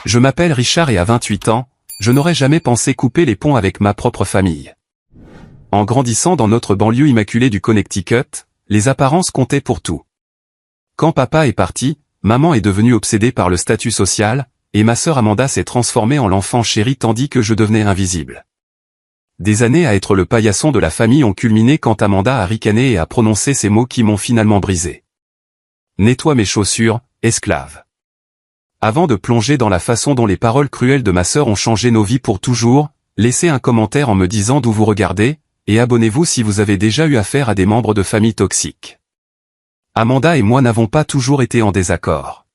Je m'appelle Richard et à 28 ans, je n'aurais jamais pensé couper les ponts avec ma propre famille. En grandissant dans notre banlieue immaculée du Connecticut, les apparences comptaient pour tout. Quand papa est parti, maman est devenue obsédée par le statut social, et ma sœur Amanda s'est transformée en l'enfant chéri tandis que je devenais invisible. Des années à être le paillasson de la famille ont culminé quand Amanda a ricané et a prononcé ces mots qui m'ont finalement brisé. Nettoie mes chaussures, esclave. Avant de plonger dans la façon dont les paroles cruelles de ma sœur ont changé nos vies pour toujours, laissez un commentaire en me disant d'où vous regardez, et abonnez-vous si vous avez déjà eu affaire à des membres de famille toxiques. Amanda et moi n'avons pas toujours été en désaccord.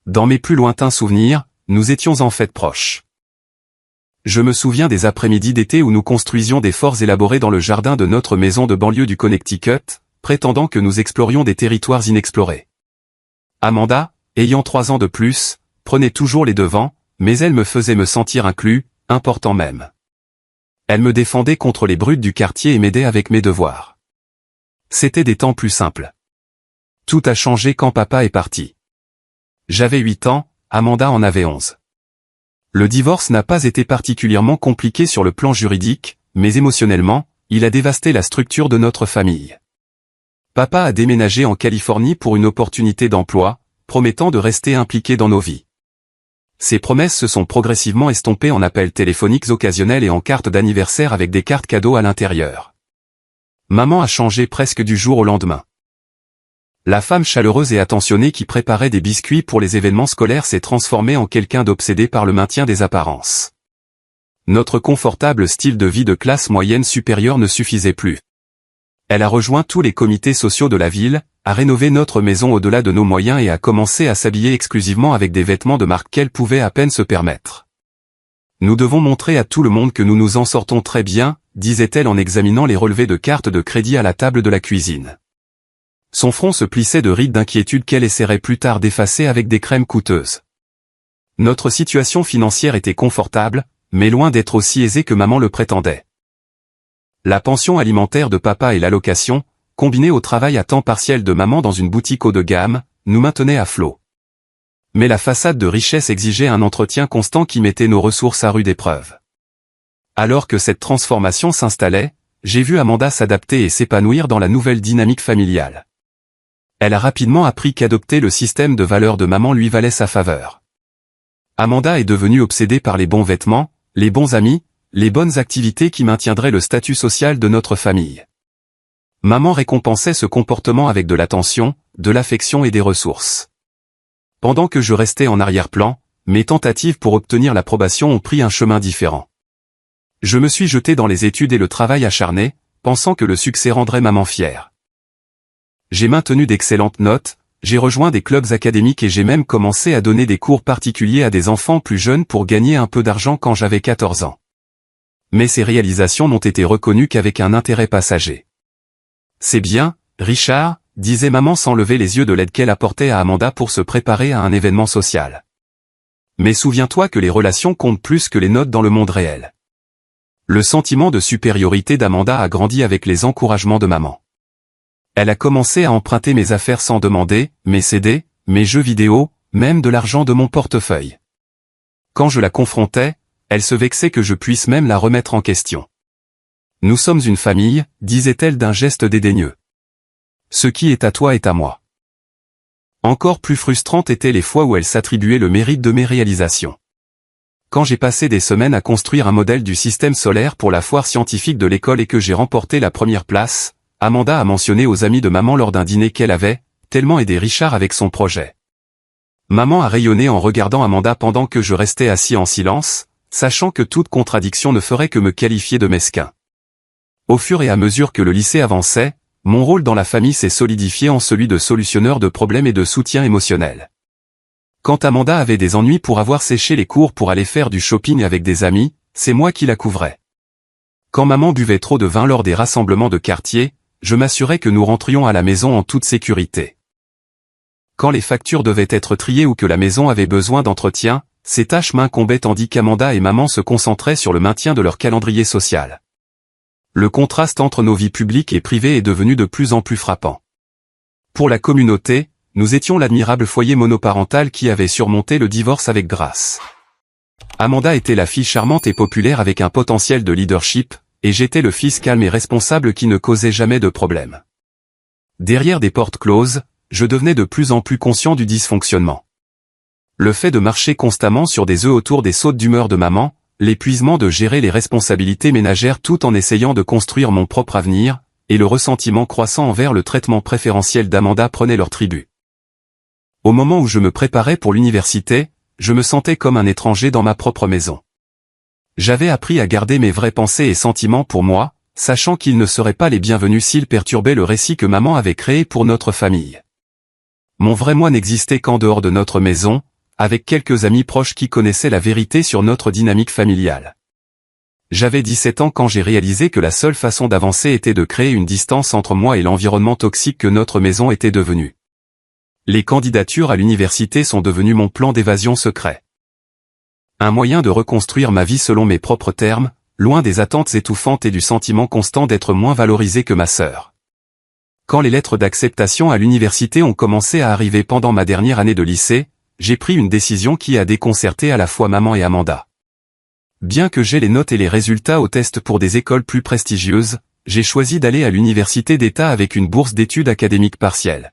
Dans mes plus lointains souvenirs, nous étions en fait proches. Je me souviens des après-midi d'été où nous construisions des forts élaborés dans le jardin de notre maison de banlieue du Connecticut, prétendant que nous explorions des territoires inexplorés. Amanda, ayant 3 ans de plus, prenait toujours les devants, mais elle me faisait me sentir inclus, important même. Elle me défendait contre les brutes du quartier et m'aidait avec mes devoirs. C'était des temps plus simples. Tout a changé quand papa est parti. J'avais 8 ans, Amanda en avait 11. Le divorce n'a pas été particulièrement compliqué sur le plan juridique, mais émotionnellement, il a dévasté la structure de notre famille. Papa a déménagé en Californie pour une opportunité d'emploi, promettant de rester impliqué dans nos vies. Ces promesses se sont progressivement estompées en appels téléphoniques occasionnels et en cartes d'anniversaire avec des cartes cadeaux à l'intérieur. Maman a changé presque du jour au lendemain. La femme chaleureuse et attentionnée qui préparait des biscuits pour les événements scolaires s'est transformée en quelqu'un d'obsédé par le maintien des apparences. Notre confortable style de vie de classe moyenne supérieure ne suffisait plus. Elle a rejoint tous les comités sociaux de la ville, a rénové notre maison au-delà de nos moyens et a commencé à s'habiller exclusivement avec des vêtements de marque qu'elle pouvait à peine se permettre. Nous devons montrer à tout le monde que nous nous en sortons très bien, disait-elle en examinant les relevés de cartes de crédit à la table de la cuisine. Son front se plissait de rides d'inquiétude qu'elle essaierait plus tard d'effacer avec des crèmes coûteuses. Notre situation financière était confortable, mais loin d'être aussi aisée que maman le prétendait. La pension alimentaire de papa et l'allocation, combinée au travail à temps partiel de maman dans une boutique haut de gamme, nous maintenaient à flot. Mais la façade de richesse exigeait un entretien constant qui mettait nos ressources à rude épreuve. Alors que cette transformation s'installait, j'ai vu Amanda s'adapter et s'épanouir dans la nouvelle dynamique familiale. Elle a rapidement appris qu'adopter le système de valeurs de maman lui valait sa faveur. Amanda est devenue obsédée par les bons vêtements, les bons amis, les bonnes activités qui maintiendraient le statut social de notre famille. Maman récompensait ce comportement avec de l'attention, de l'affection et des ressources. Pendant que je restais en arrière-plan, mes tentatives pour obtenir l'approbation ont pris un chemin différent. Je me suis jeté dans les études et le travail acharné, pensant que le succès rendrait maman fière. J'ai maintenu d'excellentes notes, j'ai rejoint des clubs académiques et j'ai même commencé à donner des cours particuliers à des enfants plus jeunes pour gagner un peu d'argent quand j'avais 14 ans. Mais ces réalisations n'ont été reconnues qu'avec un intérêt passager. C'est bien, Richard, disait maman sans lever les yeux de l'aide qu'elle apportait à Amanda pour se préparer à un événement social. Mais souviens-toi que les relations comptent plus que les notes dans le monde réel. Le sentiment de supériorité d'Amanda a grandi avec les encouragements de maman. Elle a commencé à emprunter mes affaires sans demander, mes CD, mes jeux vidéo, même de l'argent de mon portefeuille. Quand je la confrontais, elle se vexait que je puisse même la remettre en question. Nous sommes une famille, disait-elle d'un geste dédaigneux. Ce qui est à toi est à moi. Encore plus frustrantes étaient les fois où elle s'attribuait le mérite de mes réalisations. Quand j'ai passé des semaines à construire un modèle du système solaire pour la foire scientifique de l'école et que j'ai remporté la première place, Amanda a mentionné aux amis de maman lors d'un dîner qu'elle avait tellement aidé Richard avec son projet. Maman a rayonné en regardant Amanda pendant que je restais assis en silence, sachant que toute contradiction ne ferait que me qualifier de mesquin. Au fur et à mesure que le lycée avançait, mon rôle dans la famille s'est solidifié en celui de solutionneur de problèmes et de soutien émotionnel. Quand Amanda avait des ennuis pour avoir séché les cours pour aller faire du shopping avec des amis, c'est moi qui la couvrais. Quand maman buvait trop de vin lors des rassemblements de quartier, je m'assurais que nous rentrions à la maison en toute sécurité. Quand les factures devaient être triées ou que la maison avait besoin d'entretien, ces tâches m'incombaient tandis qu'Amanda et maman se concentraient sur le maintien de leur calendrier social. Le contraste entre nos vies publiques et privées est devenu de plus en plus frappant. Pour la communauté, nous étions l'admirable foyer monoparental qui avait surmonté le divorce avec grâce. Amanda était la fille charmante et populaire avec un potentiel de leadership, et j'étais le fils calme et responsable qui ne causait jamais de problème. Derrière des portes closes, je devenais de plus en plus conscient du dysfonctionnement. Le fait de marcher constamment sur des œufs autour des sautes d'humeur de maman, l'épuisement de gérer les responsabilités ménagères tout en essayant de construire mon propre avenir, et le ressentiment croissant envers le traitement préférentiel d'Amanda prenaient leur tribut. Au moment où je me préparais pour l'université, je me sentais comme un étranger dans ma propre maison. J'avais appris à garder mes vraies pensées et sentiments pour moi, sachant qu'ils ne seraient pas les bienvenus s'ils perturbaient le récit que maman avait créé pour notre famille. Mon vrai moi n'existait qu'en dehors de notre maison, avec quelques amis proches qui connaissaient la vérité sur notre dynamique familiale. J'avais 17 ans quand j'ai réalisé que la seule façon d'avancer était de créer une distance entre moi et l'environnement toxique que notre maison était devenue. Les candidatures à l'université sont devenues mon plan d'évasion secret. Un moyen de reconstruire ma vie selon mes propres termes, loin des attentes étouffantes et du sentiment constant d'être moins valorisé que ma sœur. Quand les lettres d'acceptation à l'université ont commencé à arriver pendant ma dernière année de lycée, j'ai pris une décision qui a déconcerté à la fois maman et Amanda. Bien que j'aie les notes et les résultats aux tests pour des écoles plus prestigieuses, j'ai choisi d'aller à l'université d'État avec une bourse d'études académiques partielle.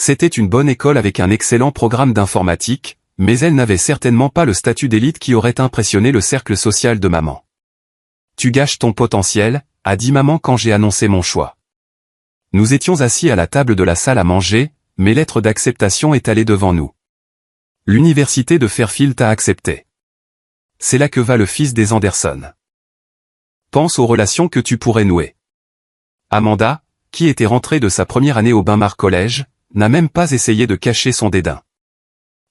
C'était une bonne école avec un excellent programme d'informatique, mais elle n'avait certainement pas le statut d'élite qui aurait impressionné le cercle social de maman. « Tu gâches ton potentiel », a dit maman quand j'ai annoncé mon choix. Nous étions assis à la table de la salle à manger, mes lettres d'acceptation étalées devant nous. L'université de Fairfield t'a accepté. C'est là que va le fils des Anderson. Pense aux relations que tu pourrais nouer. Amanda, qui était rentrée de sa première année au Bain-Mar College, n'a même pas essayé de cacher son dédain.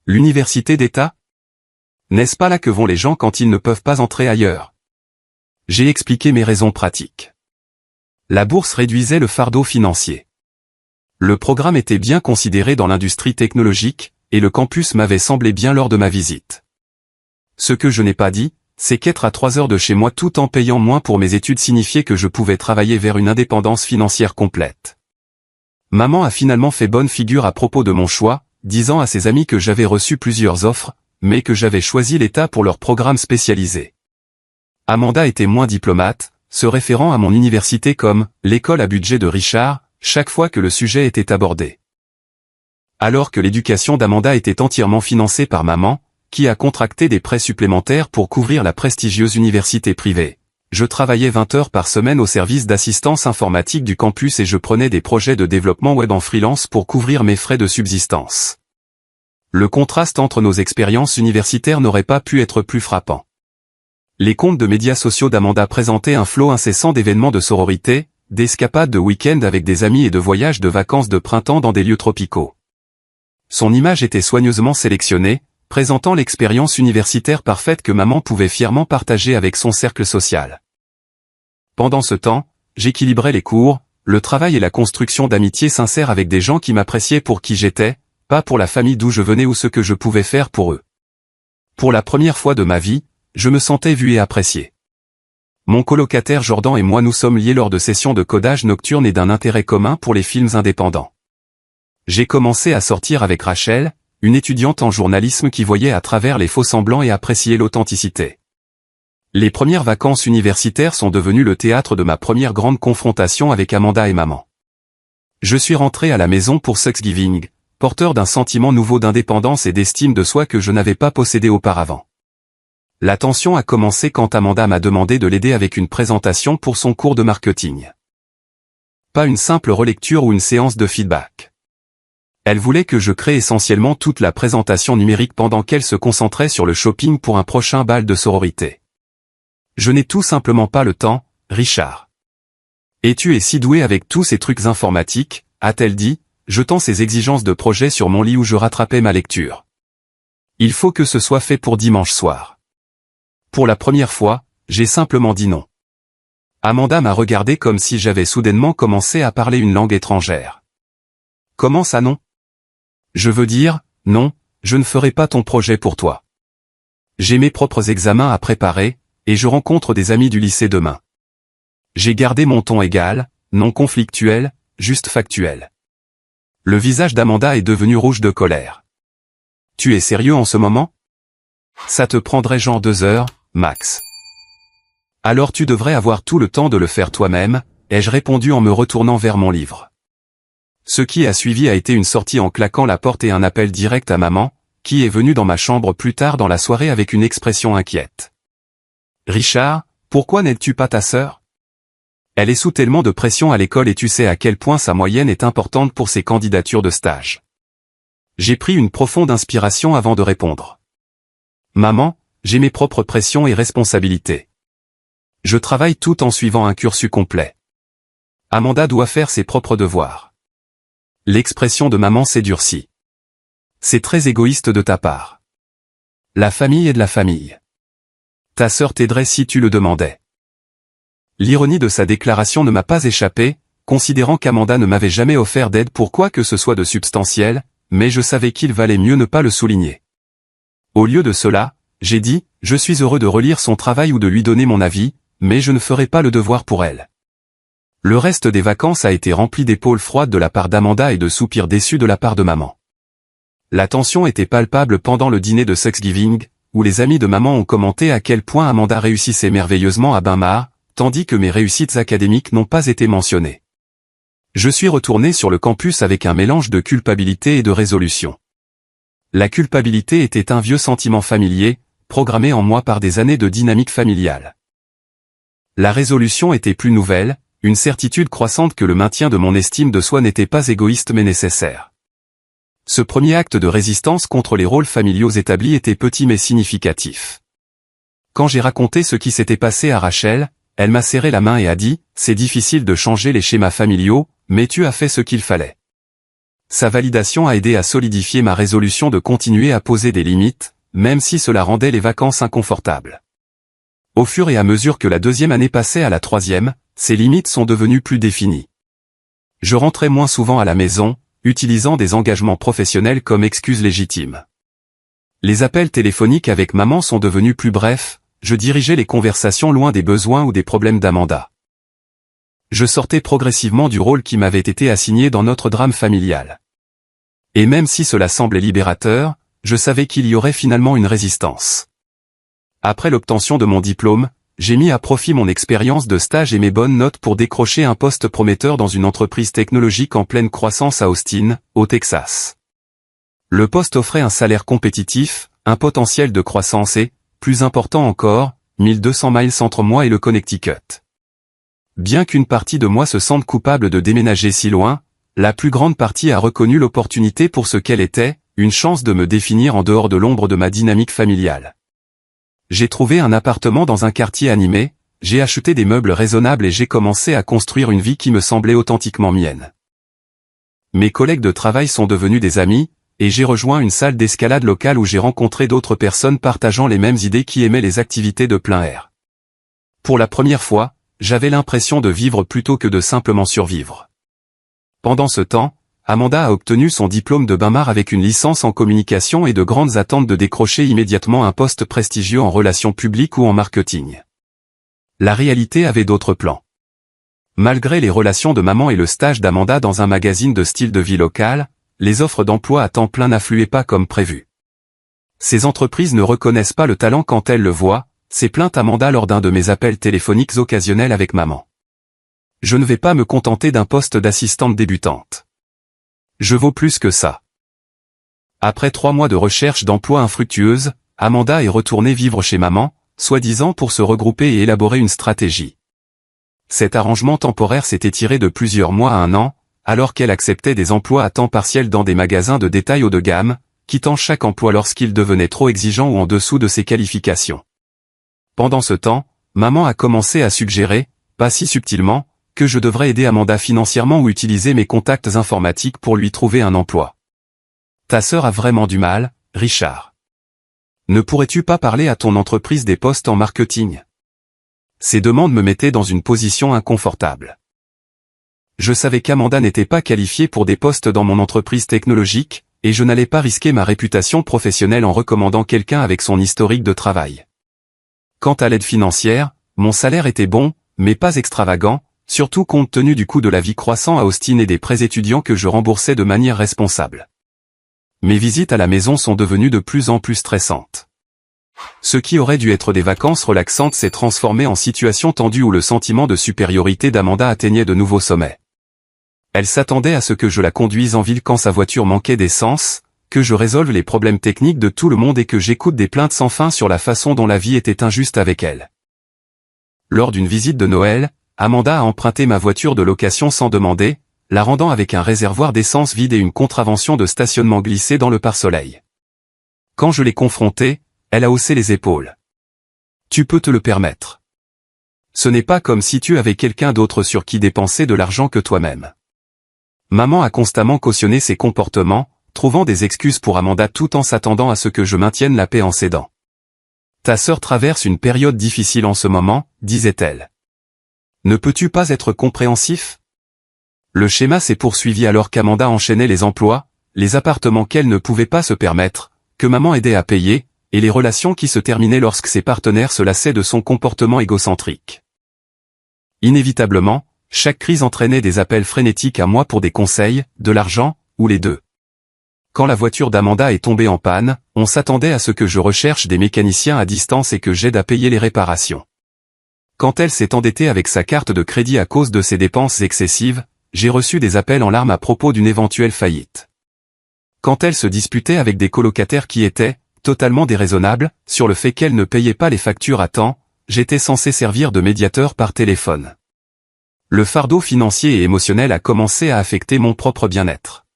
L'université d'État? N'est-ce pas là que vont les gens quand ils ne peuvent pas entrer ailleurs? J'ai expliqué mes raisons pratiques. La bourse réduisait le fardeau financier. Le programme était bien considéré dans l'industrie technologique, et le campus m'avait semblé bien lors de ma visite. Ce que je n'ai pas dit, c'est qu'être à 3 heures de chez moi tout en payant moins pour mes études signifiait que je pouvais travailler vers une indépendance financière complète. Maman a finalement fait bonne figure à propos de mon choix, disant à ses amis que j'avais reçu plusieurs offres, mais que j'avais choisi l'État pour leur programme spécialisé. Amanda était moins diplomate, se référant à mon université comme « l'école à budget de Richard », chaque fois que le sujet était abordé. Alors que l'éducation d'Amanda était entièrement financée par maman, qui a contracté des prêts supplémentaires pour couvrir la prestigieuse université privée. Je travaillais 20 heures par semaine au service d'assistance informatique du campus et je prenais des projets de développement web en freelance pour couvrir mes frais de subsistance. Le contraste entre nos expériences universitaires n'aurait pas pu être plus frappant. Les comptes de médias sociaux d'Amanda présentaient un flot incessant d'événements de sororité, d'escapades de week-end avec des amis et de voyages de vacances de printemps dans des lieux tropicaux. Son image était soigneusement sélectionnée, présentant l'expérience universitaire parfaite que maman pouvait fièrement partager avec son cercle social. Pendant ce temps, j'équilibrais les cours, le travail et la construction d'amitiés sincères avec des gens qui m'appréciaient pour qui j'étais, pas pour la famille d'où je venais ou ce que je pouvais faire pour eux. Pour la première fois de ma vie, je me sentais vu et apprécié. Mon colocataire Jordan et moi nous sommes liés lors de sessions de codage nocturne et d'un intérêt commun pour les films indépendants. J'ai commencé à sortir avec Rachel, une étudiante en journalisme qui voyait à travers les faux-semblants et appréciait l'authenticité. Les premières vacances universitaires sont devenues le théâtre de ma première grande confrontation avec Amanda et maman. Je suis rentré à la maison pour Thanksgiving, porteur d'un sentiment nouveau d'indépendance et d'estime de soi que je n'avais pas possédé auparavant. La tension a commencé quand Amanda m'a demandé de l'aider avec une présentation pour son cours de marketing. Pas une simple relecture ou une séance de feedback. Elle voulait que je crée essentiellement toute la présentation numérique pendant qu'elle se concentrait sur le shopping pour un prochain bal de sororité. Je n'ai tout simplement pas le temps, Richard. Et tu es si doué avec tous ces trucs informatiques, a-t-elle dit, jetant ses exigences de projet sur mon lit où je rattrapais ma lecture. Il faut que ce soit fait pour dimanche soir. Pour la première fois, j'ai simplement dit non. Amanda m'a regardé comme si j'avais soudainement commencé à parler une langue étrangère. Comment ça non? Je veux dire, non, je ne ferai pas ton projet pour toi. J'ai mes propres examens à préparer, et je rencontre des amis du lycée demain. J'ai gardé mon ton égal, non conflictuel, juste factuel. Le visage d'Amanda est devenu rouge de colère. Tu es sérieux en ce moment? Ça te prendrait genre 2 heures, max. Alors tu devrais avoir tout le temps de le faire toi-même, ai-je répondu en me retournant vers mon livre. Ce qui a suivi a été une sortie en claquant la porte et un appel direct à maman, qui est venue dans ma chambre plus tard dans la soirée avec une expression inquiète. Richard, pourquoi n'aides-tu pas ta sœur? Elle est sous tellement de pression à l'école et tu sais à quel point sa moyenne est importante pour ses candidatures de stage. J'ai pris une profonde inspiration avant de répondre. Maman, j'ai mes propres pressions et responsabilités. Je travaille tout en suivant un cursus complet. Amanda doit faire ses propres devoirs. L'expression de maman s'est durcie. C'est très égoïste de ta part. La famille est de la famille. Ta sœur t'aiderait si tu le demandais. L'ironie de sa déclaration ne m'a pas échappé, considérant qu'Amanda ne m'avait jamais offert d'aide pour quoi que ce soit de substantiel, mais je savais qu'il valait mieux ne pas le souligner. Au lieu de cela, j'ai dit, je suis heureux de relire son travail ou de lui donner mon avis, mais je ne ferai pas le devoir pour elle. Le reste des vacances a été rempli d'épaules froides de la part d'Amanda et de soupirs déçus de la part de maman. La tension était palpable pendant le dîner de Thanksgiving, où les amis de maman ont commenté à quel point Amanda réussissait merveilleusement à bain-mares, tandis que mes réussites académiques n'ont pas été mentionnées. Je suis retourné sur le campus avec un mélange de culpabilité et de résolution. La culpabilité était un vieux sentiment familier, programmé en moi par des années de dynamique familiale. La résolution était plus nouvelle, une certitude croissante que le maintien de mon estime de soi n'était pas égoïste mais nécessaire. Ce premier acte de résistance contre les rôles familiaux établis était petit mais significatif. Quand j'ai raconté ce qui s'était passé à Rachel, elle m'a serré la main et a dit, « C'est difficile de changer les schémas familiaux, mais tu as fait ce qu'il fallait. » Sa validation a aidé à solidifier ma résolution de continuer à poser des limites, même si cela rendait les vacances inconfortables. Au fur et à mesure que la 2e année passait à la 3e, ces limites sont devenues plus définies. Je rentrais moins souvent à la maison, utilisant des engagements professionnels comme excuse légitime. Les appels téléphoniques avec maman sont devenus plus brefs, je dirigeais les conversations loin des besoins ou des problèmes d'Amanda. Je sortais progressivement du rôle qui m'avait été assigné dans notre drame familial. Et même si cela semblait libérateur, je savais qu'il y aurait finalement une résistance. Après l'obtention de mon diplôme, j'ai mis à profit mon expérience de stage et mes bonnes notes pour décrocher un poste prometteur dans une entreprise technologique en pleine croissance à Austin, au Texas. Le poste offrait un salaire compétitif, un potentiel de croissance et, plus important encore, 1200 miles entre moi et le Connecticut. Bien qu'une partie de moi se sente coupable de déménager si loin, la plus grande partie a reconnu l'opportunité pour ce qu'elle était, une chance de me définir en dehors de l'ombre de ma dynamique familiale. J'ai trouvé un appartement dans un quartier animé, j'ai acheté des meubles raisonnables et j'ai commencé à construire une vie qui me semblait authentiquement mienne. Mes collègues de travail sont devenus des amis, et j'ai rejoint une salle d'escalade locale où j'ai rencontré d'autres personnes partageant les mêmes idées qui aimaient les activités de plein air. Pour la première fois, j'avais l'impression de vivre plutôt que de simplement survivre. Pendant ce temps, Amanda a obtenu son diplôme de bain-mares avec une licence en communication et de grandes attentes de décrocher immédiatement un poste prestigieux en relations publiques ou en marketing. La réalité avait d'autres plans. Malgré les relations de maman et le stage d'Amanda dans un magazine de style de vie local, les offres d'emploi à temps plein n'affluaient pas comme prévu. Ces entreprises ne reconnaissent pas le talent quand elles le voient, s'est plainte Amanda lors d'un de mes appels téléphoniques occasionnels avec maman. Je ne vais pas me contenter d'un poste d'assistante débutante. Je vaux plus que ça. Après 3 mois de recherche d'emploi infructueuse, Amanda est retournée vivre chez maman, soi-disant pour se regrouper et élaborer une stratégie. Cet arrangement temporaire s'est étiré de plusieurs mois à 1 an, alors qu'elle acceptait des emplois à temps partiel dans des magasins de détail haut de gamme, quittant chaque emploi lorsqu'il devenait trop exigeant ou en dessous de ses qualifications. Pendant ce temps, maman a commencé à suggérer, pas si subtilement, que je devrais aider Amanda financièrement ou utiliser mes contacts informatiques pour lui trouver un emploi. Ta sœur a vraiment du mal, Richard. Ne pourrais-tu pas parler à ton entreprise des postes en marketing? Ces demandes me mettaient dans une position inconfortable. Je savais qu'Amanda n'était pas qualifiée pour des postes dans mon entreprise technologique, et je n'allais pas risquer ma réputation professionnelle en recommandant quelqu'un avec son historique de travail. Quant à l'aide financière, mon salaire était bon, mais pas extravagant, surtout compte tenu du coût de la vie croissant à Austin et des prêts étudiants que je remboursais de manière responsable. Mes visites à la maison sont devenues de plus en plus stressantes. Ce qui aurait dû être des vacances relaxantes s'est transformé en situation tendue où le sentiment de supériorité d'Amanda atteignait de nouveaux sommets. Elle s'attendait à ce que je la conduise en ville quand sa voiture manquait d'essence, que je résolve les problèmes techniques de tout le monde et que j'écoute des plaintes sans fin sur la façon dont la vie était injuste avec elle. Lors d'une visite de Noël, Amanda a emprunté ma voiture de location sans demander, la rendant avec un réservoir d'essence vide et une contravention de stationnement glissée dans le pare-soleil. Quand je l'ai confrontée, elle a haussé les épaules. Tu peux te le permettre. Ce n'est pas comme si tu avais quelqu'un d'autre sur qui dépenser de l'argent que toi-même. Maman a constamment cautionné ses comportements, trouvant des excuses pour Amanda tout en s'attendant à ce que je maintienne la paix en cédant. Ta sœur traverse une période difficile en ce moment, disait-elle. Ne peux-tu pas être compréhensif? Le schéma s'est poursuivi alors qu'Amanda enchaînait les emplois, les appartements qu'elle ne pouvait pas se permettre, que maman aidait à payer, et les relations qui se terminaient lorsque ses partenaires se lassaient de son comportement égocentrique. Inévitablement, chaque crise entraînait des appels frénétiques à moi pour des conseils, de l'argent, ou les deux. Quand la voiture d'Amanda est tombée en panne, on s'attendait à ce que je recherche des mécaniciens à distance et que j'aide à payer les réparations. Quand elle s'est endettée avec sa carte de crédit à cause de ses dépenses excessives, j'ai reçu des appels en larmes à propos d'une éventuelle faillite. Quand elle se disputait avec des colocataires qui étaient, totalement déraisonnables, sur le fait qu'elle ne payait pas les factures à temps, j'étais censé servir de médiateur par téléphone. Le fardeau financier et émotionnel a commencé à affecter mon propre bien-être.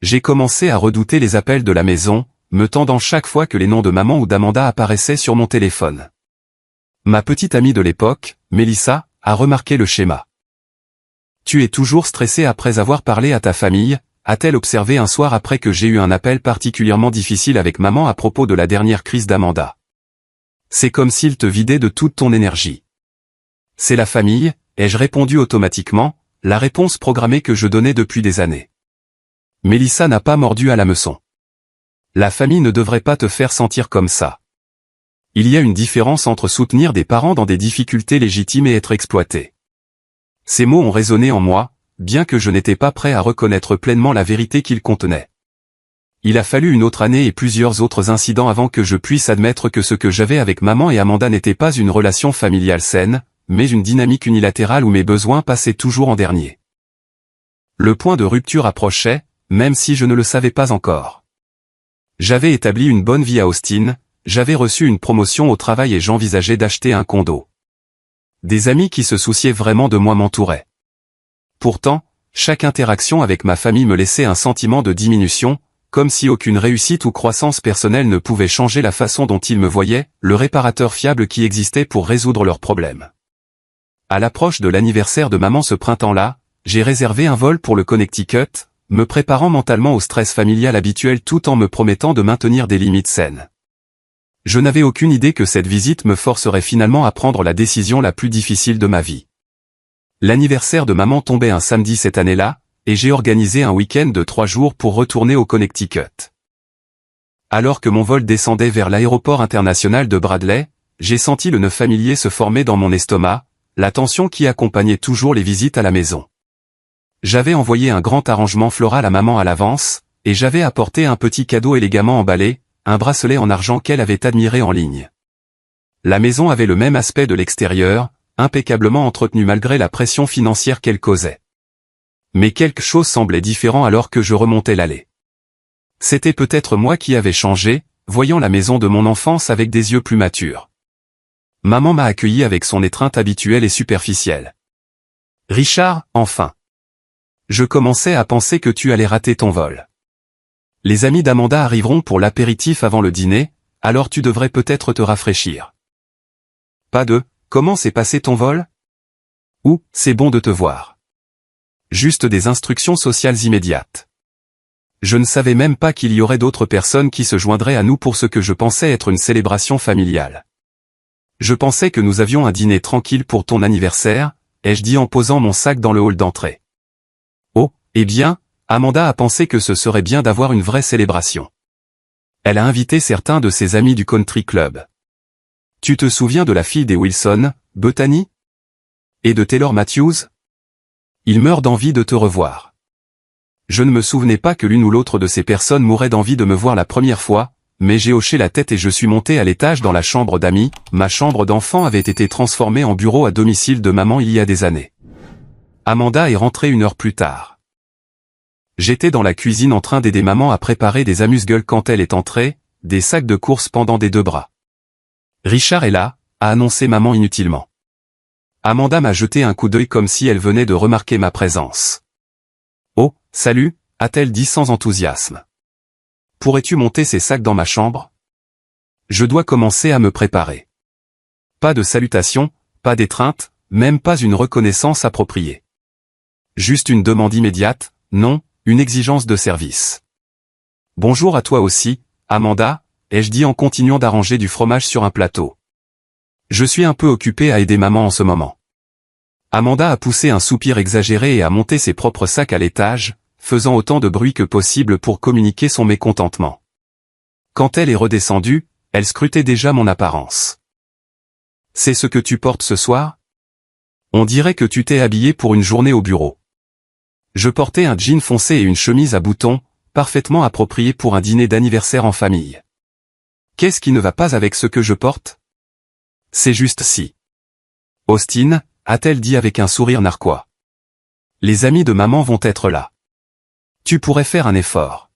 J'ai commencé à redouter les appels de la maison, me tendant chaque fois que les noms de maman ou d'Amanda apparaissaient sur mon téléphone. Ma petite amie de l'époque, Mélissa, a remarqué le schéma. « Tu es toujours stressé après avoir parlé à ta famille », a-t-elle observé un soir après que j'ai eu un appel particulièrement difficile avec maman à propos de la dernière crise d'Amanda. « C'est comme s'il te vidait de toute ton énergie. »« C'est la famille », ai-je répondu automatiquement, la réponse programmée que je donnais depuis des années. Mélissa n'a pas mordu à l'hameçon. « La famille ne devrait pas te faire sentir comme ça. Il y a une différence entre soutenir des parents dans des difficultés légitimes et être exploité. » Ces mots ont résonné en moi, bien que je n'étais pas prêt à reconnaître pleinement la vérité qu'ils contenaient. Il a fallu une autre année et plusieurs autres incidents avant que je puisse admettre que ce que j'avais avec maman et Amanda n'était pas une relation familiale saine, mais une dynamique unilatérale où mes besoins passaient toujours en dernier. Le point de rupture approchait, même si je ne le savais pas encore. J'avais établi une bonne vie à Austin, j'avais reçu une promotion au travail et j'envisageais d'acheter un condo. Des amis qui se souciaient vraiment de moi m'entouraient. Pourtant, chaque interaction avec ma famille me laissait un sentiment de diminution, comme si aucune réussite ou croissance personnelle ne pouvait changer la façon dont ils me voyaient, le réparateur fiable qui existait pour résoudre leurs problèmes. À l'approche de l'anniversaire de maman ce printemps-là, j'ai réservé un vol pour le Connecticut, me préparant mentalement au stress familial habituel tout en me promettant de maintenir des limites saines. Je n'avais aucune idée que cette visite me forcerait finalement à prendre la décision la plus difficile de ma vie. L'anniversaire de maman tombait un samedi cette année-là, et j'ai organisé un week-end de 3 jours pour retourner au Connecticut. Alors que mon vol descendait vers l'aéroport international de Bradley, j'ai senti le nœud familier se former dans mon estomac, la tension qui accompagnait toujours les visites à la maison. J'avais envoyé un grand arrangement floral à maman à l'avance, et j'avais apporté un petit cadeau élégamment emballé, un bracelet en argent qu'elle avait admiré en ligne. La maison avait le même aspect de l'extérieur, impeccablement entretenue malgré la pression financière qu'elle causait. Mais quelque chose semblait différent alors que je remontais l'allée. C'était peut-être moi qui avais changé, voyant la maison de mon enfance avec des yeux plus matures. Maman m'a accueilli avec son étreinte habituelle et superficielle. « Richard, enfin. Je commençais à penser que tu allais rater ton vol. Les amis d'Amanda arriveront pour l'apéritif avant le dîner, alors tu devrais peut-être te rafraîchir. » Pas de « Comment s'est passé ton vol ?» ou « C'est bon de te voir. » Juste des instructions sociales immédiates. Je ne savais même pas qu'il y aurait d'autres personnes qui se joindraient à nous pour ce que je pensais être une célébration familiale. Je pensais que nous avions un dîner tranquille pour ton anniversaire, ai-je dit en posant mon sac dans le hall d'entrée. Oh, eh bien, Amanda a pensé que ce serait bien d'avoir une vraie célébration. Elle a invité certains de ses amis du country club. Tu te souviens de la fille des Wilson, Bethany ? Et de Taylor Matthews? Il meurt d'envie de te revoir. Je ne me souvenais pas que l'une ou l'autre de ces personnes mourrait d'envie de me voir la première fois, mais j'ai hoché la tête et je suis monté à l'étage dans la chambre d'amis. Ma chambre d'enfant avait été transformée en bureau à domicile de maman il y a des années. Amanda est rentrée 1 heure plus tard. J'étais dans la cuisine en train d'aider maman à préparer des amuse-gueules quand elle est entrée, des sacs de courses pendant des 2 bras. Richard est là, a annoncé maman inutilement. Amanda m'a jeté un coup d'œil comme si elle venait de remarquer ma présence. Oh, salut, a-t-elle dit sans enthousiasme. Pourrais-tu monter ces sacs dans ma chambre? Je dois commencer à me préparer. Pas de salutation, pas d'étreinte, même pas une reconnaissance appropriée. Juste une demande immédiate, non, une exigence de service. Bonjour à toi aussi, Amanda, ai-je dit en continuant d'arranger du fromage sur un plateau. Je suis un peu occupé à aider maman en ce moment. Amanda a poussé un soupir exagéré et a monté ses propres sacs à l'étage, faisant autant de bruit que possible pour communiquer son mécontentement. Quand elle est redescendue, elle scrutait déjà mon apparence. C'est ce que tu portes ce soir? On dirait que tu t'es habillé pour une journée au bureau. Je portais un jean foncé et une chemise à boutons, parfaitement appropriée pour un dîner d'anniversaire en famille. Qu'est-ce qui ne va pas avec ce que je porte? C'est juste si. Austin, a-t-elle dit avec un sourire narquois. Les amis de maman vont être là. Tu pourrais faire un effort.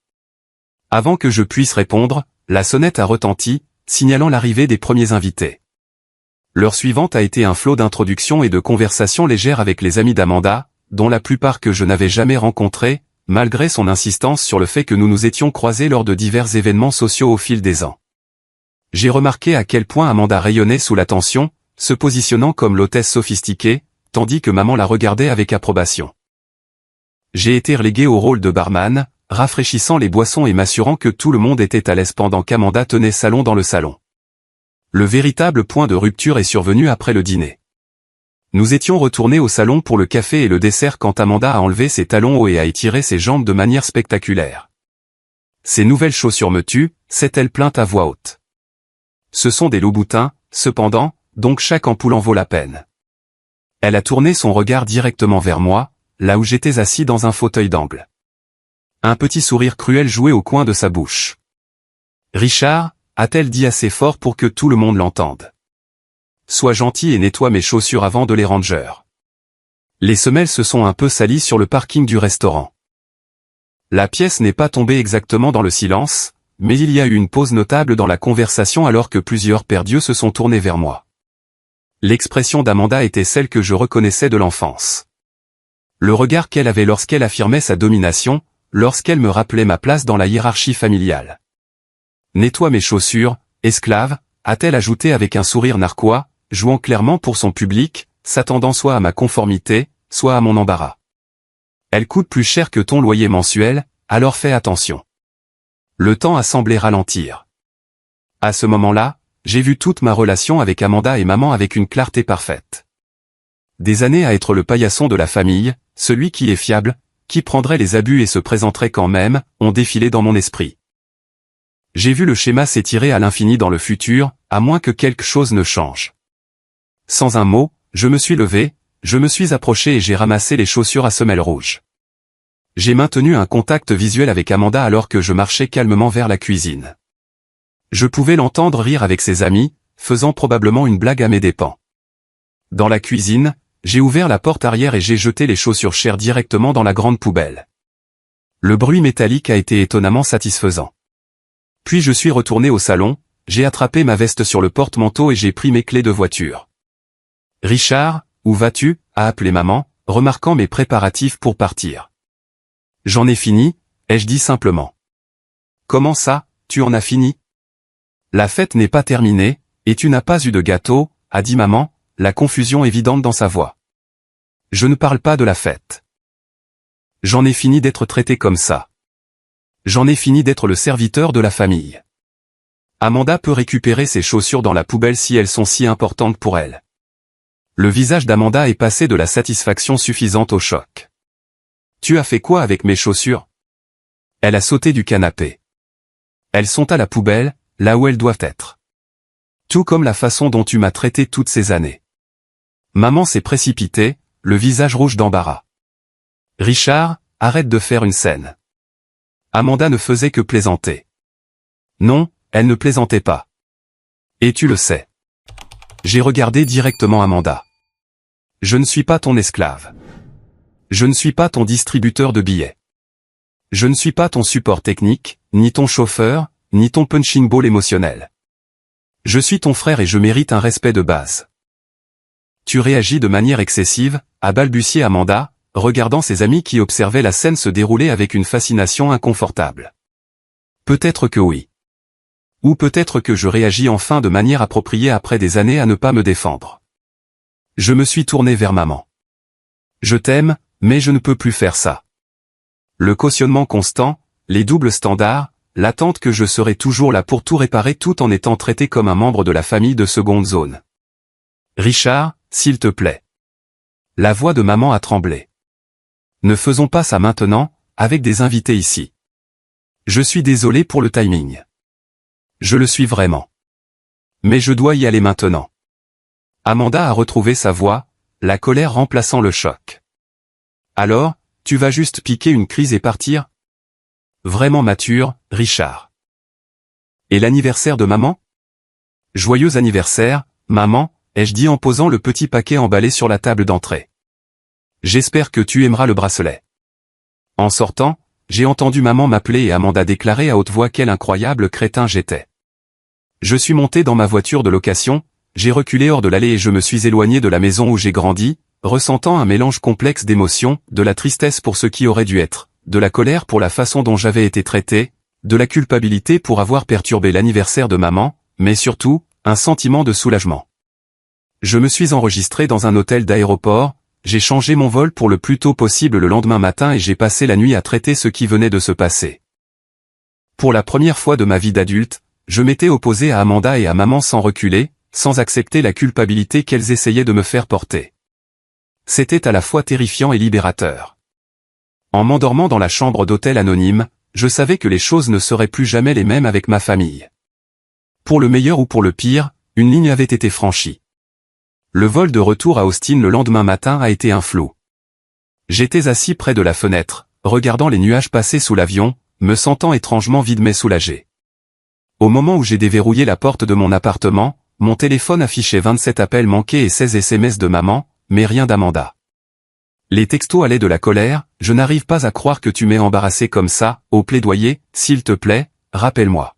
Avant que je puisse répondre, la sonnette a retenti, signalant l'arrivée des premiers invités. L'heure suivante a été un flot d'introductions et de conversations légères avec les amis d'Amanda, dont la plupart que je n'avais jamais rencontrés, malgré son insistance sur le fait que nous nous étions croisés lors de divers événements sociaux au fil des ans. J'ai remarqué à quel point Amanda rayonnait sous l'attention, se positionnant comme l'hôtesse sophistiquée, tandis que maman la regardait avec approbation. J'ai été relégué au rôle de barman, rafraîchissant les boissons et m'assurant que tout le monde était à l'aise pendant qu'Amanda tenait salon dans le salon. Le véritable point de rupture est survenu après le dîner. Nous étions retournés au salon pour le café et le dessert quand Amanda a enlevé ses talons hauts et a étiré ses jambes de manière spectaculaire. Ces nouvelles chaussures me tuent, s'est-elle plainte à voix haute. Ce sont des loups-boutins, cependant, donc chaque ampoule en vaut la peine. Elle a tourné son regard directement vers moi, là où j'étais assis dans un fauteuil d'angle. Un petit sourire cruel jouait au coin de sa bouche. Richard, a-t-elle dit assez fort pour que tout le monde l'entende. Sois gentil et nettoie mes chaussures avant de les ranger. Les semelles se sont un peu salies sur le parking du restaurant. La pièce n'est pas tombée exactement dans le silence, mais il y a eu une pause notable dans la conversation alors que plusieurs paires d'yeux se sont tournés vers moi. L'expression d'Amanda était celle que je reconnaissais de l'enfance. Le regard qu'elle avait lorsqu'elle affirmait sa domination, lorsqu'elle me rappelait ma place dans la hiérarchie familiale. Nettoie mes chaussures, esclave, a-t-elle ajouté avec un sourire narquois, jouant clairement pour son public, s'attendant soit à ma conformité, soit à mon embarras. Elle coûte plus cher que ton loyer mensuel, alors fais attention. Le temps a semblé ralentir. À ce moment-là, j'ai vu toute ma relation avec Amanda et maman avec une clarté parfaite. Des années à être le paillasson de la famille, celui qui est fiable, qui prendrait les abus et se présenterait quand même, ont défilé dans mon esprit. J'ai vu le schéma s'étirer à l'infini dans le futur, à moins que quelque chose ne change. Sans un mot, je me suis levé, je me suis approché et j'ai ramassé les chaussures à semelles rouges. J'ai maintenu un contact visuel avec Amanda alors que je marchais calmement vers la cuisine. Je pouvais l'entendre rire avec ses amis, faisant probablement une blague à mes dépens. Dans la cuisine, j'ai ouvert la porte arrière et j'ai jeté les chaussures chères directement dans la grande poubelle. Le bruit métallique a été étonnamment satisfaisant. Puis je suis retourné au salon, j'ai attrapé ma veste sur le porte-manteau et j'ai pris mes clés de voiture. « Richard, où vas-tu » a appelé maman, remarquant mes préparatifs pour partir. « J'en ai fini » ai-je dit simplement. « Comment ça, tu en as fini ?»« La fête n'est pas terminée, et tu n'as pas eu de gâteau » a dit maman, la confusion évidente dans sa voix. « Je ne parle pas de la fête. J'en ai fini d'être traité comme ça. J'en ai fini d'être le serviteur de la famille. Amanda peut récupérer ses chaussures dans la poubelle si elles sont si importantes pour elle. » Le visage d'Amanda est passé de la satisfaction suffisante au choc. « Tu as fait quoi avec mes chaussures ?» Elle a sauté du canapé. « Elles sont à la poubelle, là où elles doivent être. Tout comme la façon dont tu m'as traité toutes ces années. » Maman s'est précipitée, le visage rouge d'embarras. Richard, arrête de faire une scène. Amanda ne faisait que plaisanter. Non, elle ne plaisantait pas. Et tu le sais. J'ai regardé directement Amanda. Je ne suis pas ton esclave. Je ne suis pas ton distributeur de billets. Je ne suis pas ton support technique, ni ton chauffeur, ni ton punching ball émotionnel. Je suis ton frère et je mérite un respect de base. Tu réagis de manière excessive, a balbutié Amanda, regardant ses amis qui observaient la scène se dérouler avec une fascination inconfortable. Peut-être que oui. Ou peut-être que je réagis enfin de manière appropriée après des années à ne pas me défendre. Je me suis tourné vers maman. Je t'aime, mais je ne peux plus faire ça. Le cautionnement constant, les doubles standards, l'attente que je serai toujours là pour tout réparer tout en étant traité comme un membre de la famille de seconde zone. Richard, s'il te plaît. La voix de maman a tremblé. Ne faisons pas ça maintenant, avec des invités ici. Je suis désolé pour le timing. Je le suis vraiment. Mais je dois y aller maintenant. Amanda a retrouvé sa voix, la colère remplaçant le choc. Alors, tu vas juste piquer une crise et partir? Vraiment mature, Richard. Et l'anniversaire de maman? Joyeux anniversaire, maman, ai-je dit en posant le petit paquet emballé sur la table d'entrée. J'espère que tu aimeras le bracelet. En sortant, j'ai entendu maman m'appeler et Amanda déclarer à haute voix quel incroyable crétin j'étais. Je suis monté dans ma voiture de location, j'ai reculé hors de l'allée et je me suis éloigné de la maison où j'ai grandi, ressentant un mélange complexe d'émotions, de la tristesse pour ce qui aurait dû être, de la colère pour la façon dont j'avais été traité, de la culpabilité pour avoir perturbé l'anniversaire de maman, mais surtout, un sentiment de soulagement. Je me suis enregistré dans un hôtel d'aéroport, j'ai changé mon vol pour le plus tôt possible le lendemain matin et j'ai passé la nuit à traiter ce qui venait de se passer. Pour la première fois de ma vie d'adulte, je m'étais opposé à Amanda et à maman sans reculer, sans accepter la culpabilité qu'elles essayaient de me faire porter. C'était à la fois terrifiant et libérateur. En m'endormant dans la chambre d'hôtel anonyme, je savais que les choses ne seraient plus jamais les mêmes avec ma famille. Pour le meilleur ou pour le pire, une ligne avait été franchie. Le vol de retour à Austin le lendemain matin a été un flou. J'étais assis près de la fenêtre, regardant les nuages passer sous l'avion, me sentant étrangement vide mais soulagé. Au moment où j'ai déverrouillé la porte de mon appartement, mon téléphone affichait 27 appels manqués et 16 SMS de maman, mais rien d'Amanda. Les textos allaient de la colère, je n'arrive pas à croire que tu m'aies embarrassé comme ça, au plaidoyer, s'il te plaît, rappelle-moi.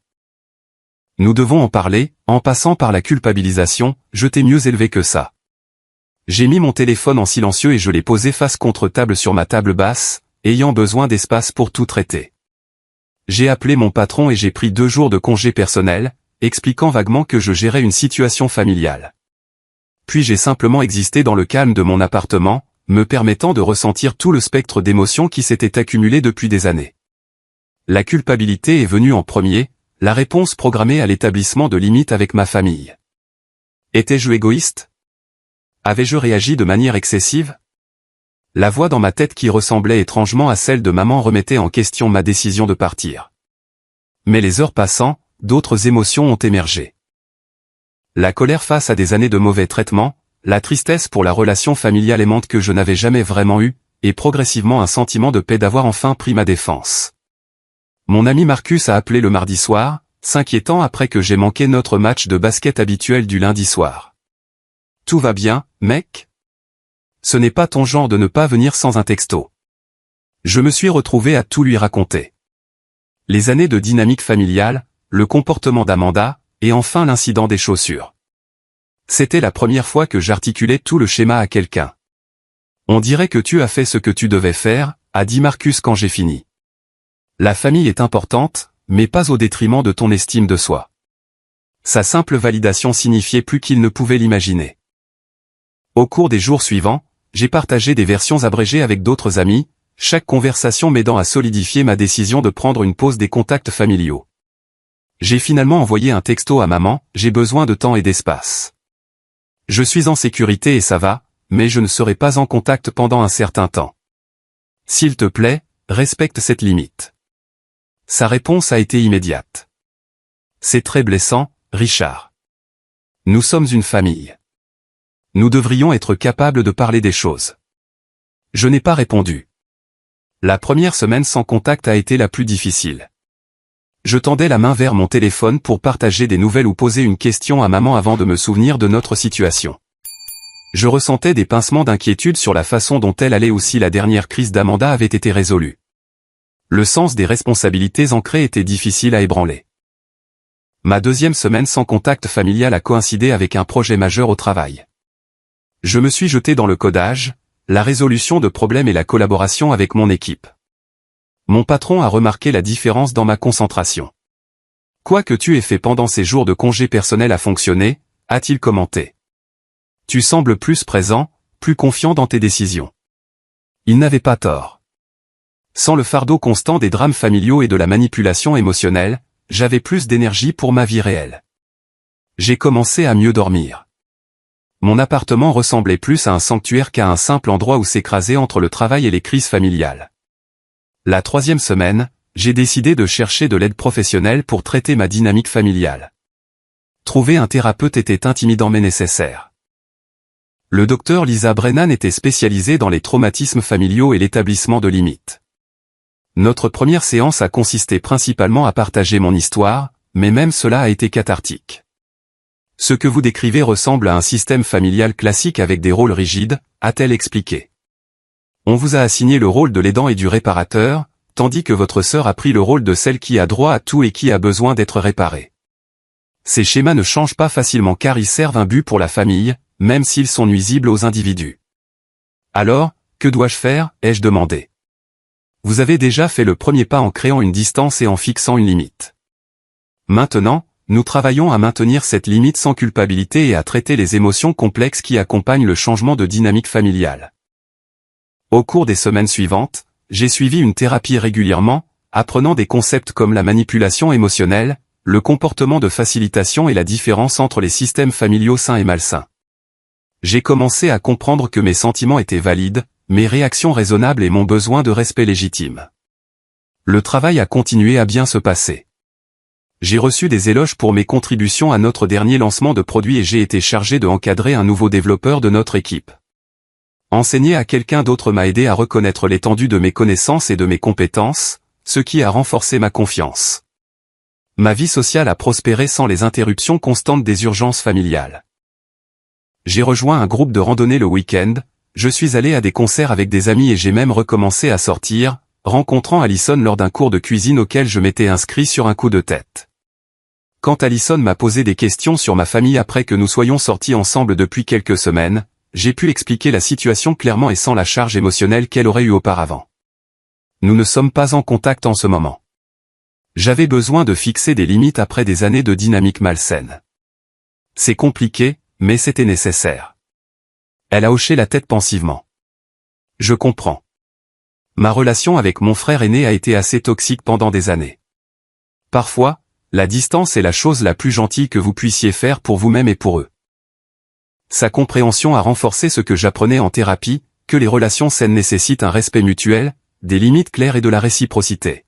Nous devons en parler, en passant par la culpabilisation, je t'ai mieux élevé que ça. J'ai mis mon téléphone en silencieux et je l'ai posé face contre table sur ma table basse, ayant besoin d'espace pour tout traiter. J'ai appelé mon patron et j'ai pris 2 jours de congé personnel, expliquant vaguement que je gérais une situation familiale. Puis j'ai simplement existé dans le calme de mon appartement, me permettant de ressentir tout le spectre d'émotions qui s'était accumulé depuis des années. La culpabilité est venue en premier, la réponse programmée à l'établissement de limites avec ma famille. Étais-je égoïste? Avais-je réagi de manière excessive? La voix dans ma tête qui ressemblait étrangement à celle de maman remettait en question ma décision de partir. Mais les heures passant, d'autres émotions ont émergé. La colère face à des années de mauvais traitements, la tristesse pour la relation familiale aimante que je n'avais jamais vraiment eue, et progressivement un sentiment de paix d'avoir enfin pris ma défense. Mon ami Marcus a appelé le mardi soir, s'inquiétant après que j'ai manqué notre match de basket habituel du lundi soir. Tout va bien, mec? Ce n'est pas ton genre de ne pas venir sans un texto. Je me suis retrouvé à tout lui raconter. Les années de dynamique familiale, le comportement d'Amanda, et enfin l'incident des chaussures. C'était la première fois que j'articulais tout le schéma à quelqu'un. On dirait que tu as fait ce que tu devais faire, a dit Marcus quand j'ai fini. La famille est importante, mais pas au détriment de ton estime de soi. Sa simple validation signifiait plus qu'il ne pouvait l'imaginer. Au cours des jours suivants, j'ai partagé des versions abrégées avec d'autres amis, chaque conversation m'aidant à solidifier ma décision de prendre une pause des contacts familiaux. J'ai finalement envoyé un texto à maman, j'ai besoin de temps et d'espace. Je suis en sécurité et ça va, mais je ne serai pas en contact pendant un certain temps. S'il te plaît, respecte cette limite. Sa réponse a été immédiate. C'est très blessant, Richard. Nous sommes une famille. Nous devrions être capables de parler des choses. Je n'ai pas répondu. La première semaine sans contact a été la plus difficile. Je tendais la main vers mon téléphone pour partager des nouvelles ou poser une question à maman avant de me souvenir de notre situation. Je ressentais des pincements d'inquiétude sur la façon dont elle allait ou si la dernière crise d'Amanda avait été résolue. Le sens des responsabilités ancrées était difficile à ébranler. Ma deuxième semaine sans contact familial a coïncidé avec un projet majeur au travail. Je me suis jeté dans le codage, la résolution de problèmes et la collaboration avec mon équipe. Mon patron a remarqué la différence dans ma concentration. Quoi que tu aies fait pendant ces jours de congé personnel a fonctionné, a-t-il commenté. Tu sembles plus présent, plus confiant dans tes décisions. Il n'avait pas tort. Sans le fardeau constant des drames familiaux et de la manipulation émotionnelle, j'avais plus d'énergie pour ma vie réelle. J'ai commencé à mieux dormir. Mon appartement ressemblait plus à un sanctuaire qu'à un simple endroit où s'écraser entre le travail et les crises familiales. La troisième semaine, j'ai décidé de chercher de l'aide professionnelle pour traiter ma dynamique familiale. Trouver un thérapeute était intimidant mais nécessaire. Le docteur Lisa Brennan était spécialisée dans les traumatismes familiaux et l'établissement de limites. Notre première séance a consisté principalement à partager mon histoire, mais même cela a été cathartique. Ce que vous décrivez ressemble à un système familial classique avec des rôles rigides, a-t-elle expliqué. On vous a assigné le rôle de l'aidant et du réparateur, tandis que votre sœur a pris le rôle de celle qui a droit à tout et qui a besoin d'être réparée. Ces schémas ne changent pas facilement car ils servent un but pour la famille, même s'ils sont nuisibles aux individus. Alors, que dois-je faire, ai-je demandé. Vous avez déjà fait le premier pas en créant une distance et en fixant une limite. Maintenant, nous travaillons à maintenir cette limite sans culpabilité et à traiter les émotions complexes qui accompagnent le changement de dynamique familiale. Au cours des semaines suivantes, j'ai suivi une thérapie régulièrement, apprenant des concepts comme la manipulation émotionnelle, le comportement de facilitation et la différence entre les systèmes familiaux sains et malsains. J'ai commencé à comprendre que mes sentiments étaient valides, mes réactions raisonnables et mon besoin de respect légitime. Le travail a continué à bien se passer. J'ai reçu des éloges pour mes contributions à notre dernier lancement de produit et j'ai été chargé de encadrer un nouveau développeur de notre équipe. Enseigner à quelqu'un d'autre m'a aidé à reconnaître l'étendue de mes connaissances et de mes compétences, ce qui a renforcé ma confiance. Ma vie sociale a prospéré sans les interruptions constantes des urgences familiales. J'ai rejoint un groupe de randonnée le week-end, je suis allé à des concerts avec des amis et j'ai même recommencé à sortir, rencontrant Alison lors d'un cours de cuisine auquel je m'étais inscrit sur un coup de tête. Quand Alison m'a posé des questions sur ma famille après que nous soyons sortis ensemble depuis quelques semaines, j'ai pu expliquer la situation clairement et sans la charge émotionnelle qu'elle aurait eue auparavant. Nous ne sommes pas en contact en ce moment. J'avais besoin de fixer des limites après des années de dynamique malsaine. C'est compliqué, mais c'était nécessaire. Elle a hoché la tête pensivement. Je comprends. Ma relation avec mon frère aîné a été assez toxique pendant des années. Parfois, la distance est la chose la plus gentille que vous puissiez faire pour vous-même et pour eux. Sa compréhension a renforcé ce que j'apprenais en thérapie, que les relations saines nécessitent un respect mutuel, des limites claires et de la réciprocité.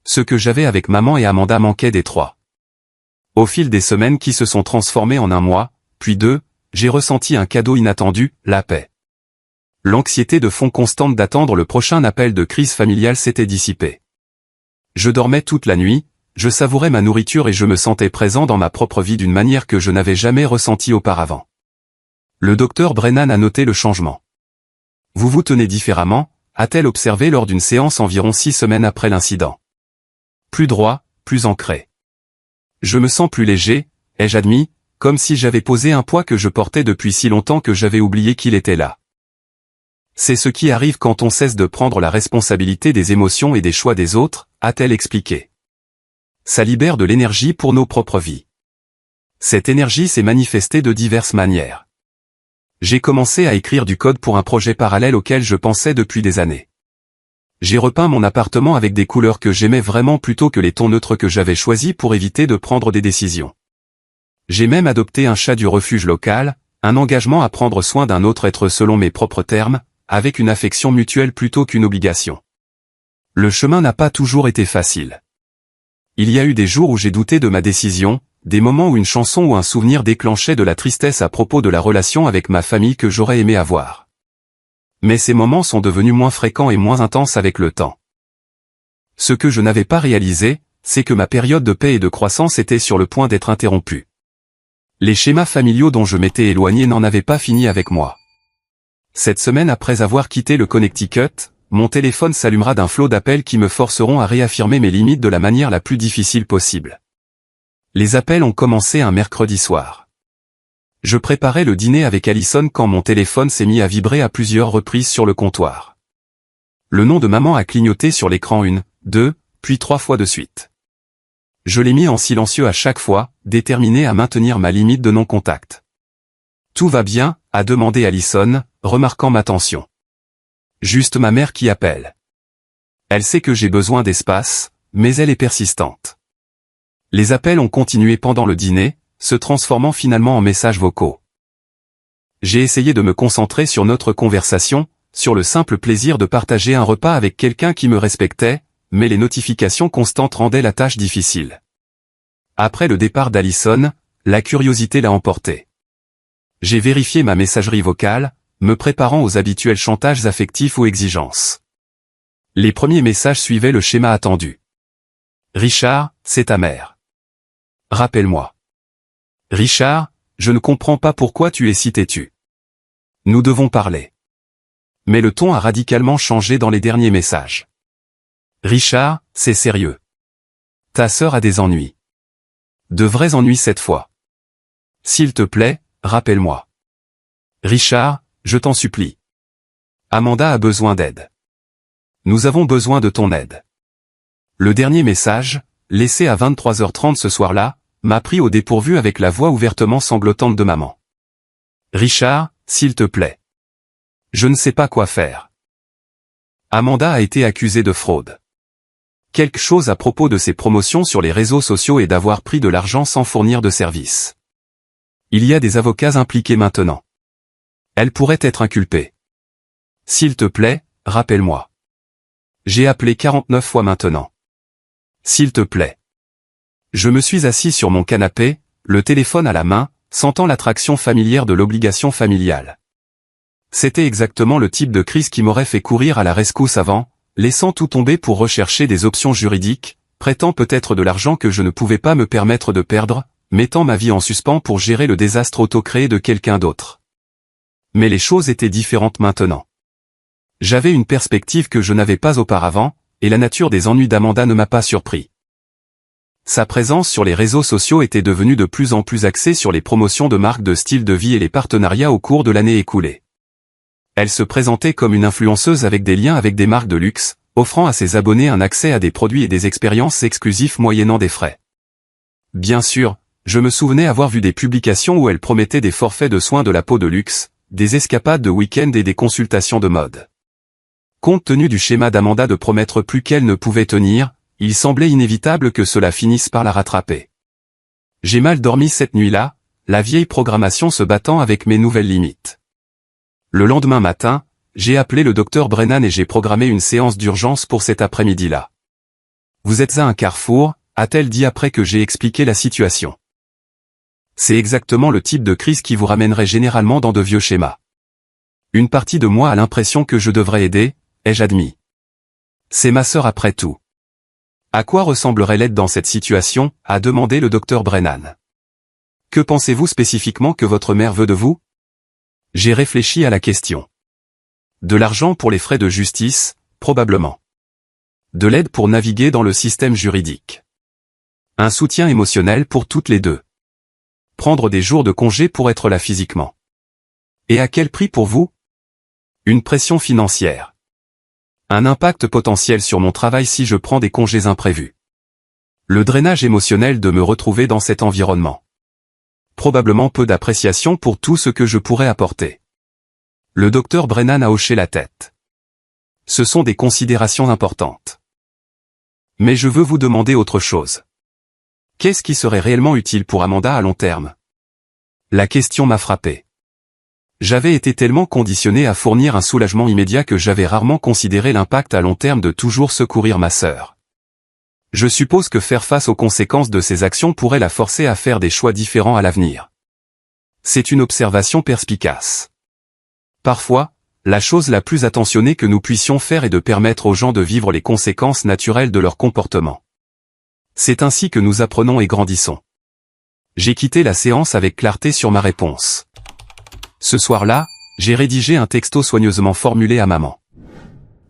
Ce que j'avais avec maman et Amanda manquait des trois. Au fil des semaines qui se sont transformées en un mois, puis 2, j'ai ressenti un cadeau inattendu, la paix. L'anxiété de fond constante d'attendre le prochain appel de crise familiale s'était dissipée. Je dormais toute la nuit, je savourais ma nourriture et je me sentais présent dans ma propre vie d'une manière que je n'avais jamais ressentie auparavant. Le docteur Brennan a noté le changement. Vous vous tenez différemment, a-t-elle observé lors d'une séance environ 6 semaines après l'incident. Plus droit, plus ancré. Je me sens plus léger, ai-je admis, comme si j'avais posé un poids que je portais depuis si longtemps que j'avais oublié qu'il était là. C'est ce qui arrive quand on cesse de prendre la responsabilité des émotions et des choix des autres, a-t-elle expliqué. Ça libère de l'énergie pour nos propres vies. Cette énergie s'est manifestée de diverses manières. J'ai commencé à écrire du code pour un projet parallèle auquel je pensais depuis des années. J'ai repeint mon appartement avec des couleurs que j'aimais vraiment plutôt que les tons neutres que j'avais choisis pour éviter de prendre des décisions. J'ai même adopté un chat du refuge local, un engagement à prendre soin d'un autre être selon mes propres termes, avec une affection mutuelle plutôt qu'une obligation. Le chemin n'a pas toujours été facile. Il y a eu des jours où j'ai douté de ma décision, des moments où une chanson ou un souvenir déclenchait de la tristesse à propos de la relation avec ma famille que j'aurais aimé avoir. Mais ces moments sont devenus moins fréquents et moins intenses avec le temps. Ce que je n'avais pas réalisé, c'est que ma période de paix et de croissance était sur le point d'être interrompue. Les schémas familiaux dont je m'étais éloigné n'en avaient pas fini avec moi. Cette semaine après avoir quitté le Connecticut, mon téléphone s'allumera d'un flot d'appels qui me forceront à réaffirmer mes limites de la manière la plus difficile possible. Les appels ont commencé un mercredi soir. Je préparais le dîner avec Allison quand mon téléphone s'est mis à vibrer à plusieurs reprises sur le comptoir. Le nom de maman a clignoté sur l'écran 1, 2, puis 3 fois de suite. Je l'ai mis en silencieux à chaque fois, déterminé à maintenir ma limite de non-contact. « Tout va bien ?» a demandé Allison, remarquant ma tension. « Juste ma mère qui appelle. Elle sait que j'ai besoin d'espace, mais elle est persistante. » Les appels ont continué pendant le dîner, se transformant finalement en messages vocaux. J'ai essayé de me concentrer sur notre conversation, sur le simple plaisir de partager un repas avec quelqu'un qui me respectait, mais les notifications constantes rendaient la tâche difficile. Après le départ d'Allison, la curiosité l'a emporté. J'ai vérifié ma messagerie vocale, me préparant aux habituels chantages affectifs ou exigences. Les premiers messages suivaient le schéma attendu. « Richard, c'est ta mère. Rappelle-moi. Richard, je ne comprends pas pourquoi tu es si têtu. Nous devons parler. » Mais le ton a radicalement changé dans les derniers messages. Richard, c'est sérieux. Ta sœur a des ennuis. De vrais ennuis cette fois. S'il te plaît, rappelle-moi. Richard, je t'en supplie. Amanda a besoin d'aide. Nous avons besoin de ton aide. Le dernier message, laissé à 23h30 ce soir-là, m'a pris au dépourvu avec la voix ouvertement sanglotante de maman. Richard, s'il te plaît. Je ne sais pas quoi faire. Amanda a été accusée de fraude. Quelque chose à propos de ses promotions sur les réseaux sociaux et d'avoir pris de l'argent sans fournir de service. Il y a des avocats impliqués maintenant. Elle pourrait être inculpée. S'il te plaît, rappelle-moi. J'ai appelé 49 fois maintenant. S'il te plaît. Je me suis assis sur mon canapé, le téléphone à la main, sentant l'attraction familière de l'obligation familiale. C'était exactement le type de crise qui m'aurait fait courir à la rescousse avant, laissant tout tomber pour rechercher des options juridiques, prêtant peut-être de l'argent que je ne pouvais pas me permettre de perdre, mettant ma vie en suspens pour gérer le désastre auto-créé de quelqu'un d'autre. Mais les choses étaient différentes maintenant. J'avais une perspective que je n'avais pas auparavant, et la nature des ennuis d'Amanda ne m'a pas surpris. Sa présence sur les réseaux sociaux était devenue de plus en plus axée sur les promotions de marques de style de vie et les partenariats au cours de l'année écoulée. Elle se présentait comme une influenceuse avec des liens avec des marques de luxe, offrant à ses abonnés un accès à des produits et des expériences exclusifs moyennant des frais. Bien sûr, je me souvenais avoir vu des publications où elle promettait des forfaits de soins de la peau de luxe, des escapades de week-end et des consultations de mode. Compte tenu du schéma d'Amanda de promettre plus qu'elle ne pouvait tenir, il semblait inévitable que cela finisse par la rattraper. J'ai mal dormi cette nuit-là, la vieille programmation se battant avec mes nouvelles limites. Le lendemain matin, j'ai appelé le docteur Brennan et j'ai programmé une séance d'urgence pour cet après-midi-là. « Vous êtes à un carrefour », a-t-elle dit après que j'ai expliqué la situation. C'est exactement le type de crise qui vous ramènerait généralement dans de vieux schémas. Une partie de moi a l'impression que je devrais aider, ai-je admis. C'est ma sœur après tout. À quoi ressemblerait l'aide dans cette situation, a demandé le docteur Brennan. Que pensez-vous spécifiquement que votre mère veut de vous? J'ai réfléchi à la question. De l'argent pour les frais de justice, probablement. De l'aide pour naviguer dans le système juridique. Un soutien émotionnel pour toutes les deux. Prendre des jours de congé pour être là physiquement. Et à quel prix pour vous? Une pression financière. Un impact potentiel sur mon travail si je prends des congés imprévus. Le drainage émotionnel de me retrouver dans cet environnement. Probablement peu d'appréciation pour tout ce que je pourrais apporter. Le docteur Brennan a hoché la tête. Ce sont des considérations importantes. Mais je veux vous demander autre chose. Qu'est-ce qui serait réellement utile pour Amanda à long terme? La question m'a frappé. J'avais été tellement conditionné à fournir un soulagement immédiat que j'avais rarement considéré l'impact à long terme de toujours secourir ma sœur. Je suppose que faire face aux conséquences de ses actions pourrait la forcer à faire des choix différents à l'avenir. C'est une observation perspicace. Parfois, la chose la plus attentionnée que nous puissions faire est de permettre aux gens de vivre les conséquences naturelles de leur comportement. C'est ainsi que nous apprenons et grandissons. J'ai quitté la séance avec clarté sur ma réponse. Ce soir-là, j'ai rédigé un texto soigneusement formulé à maman.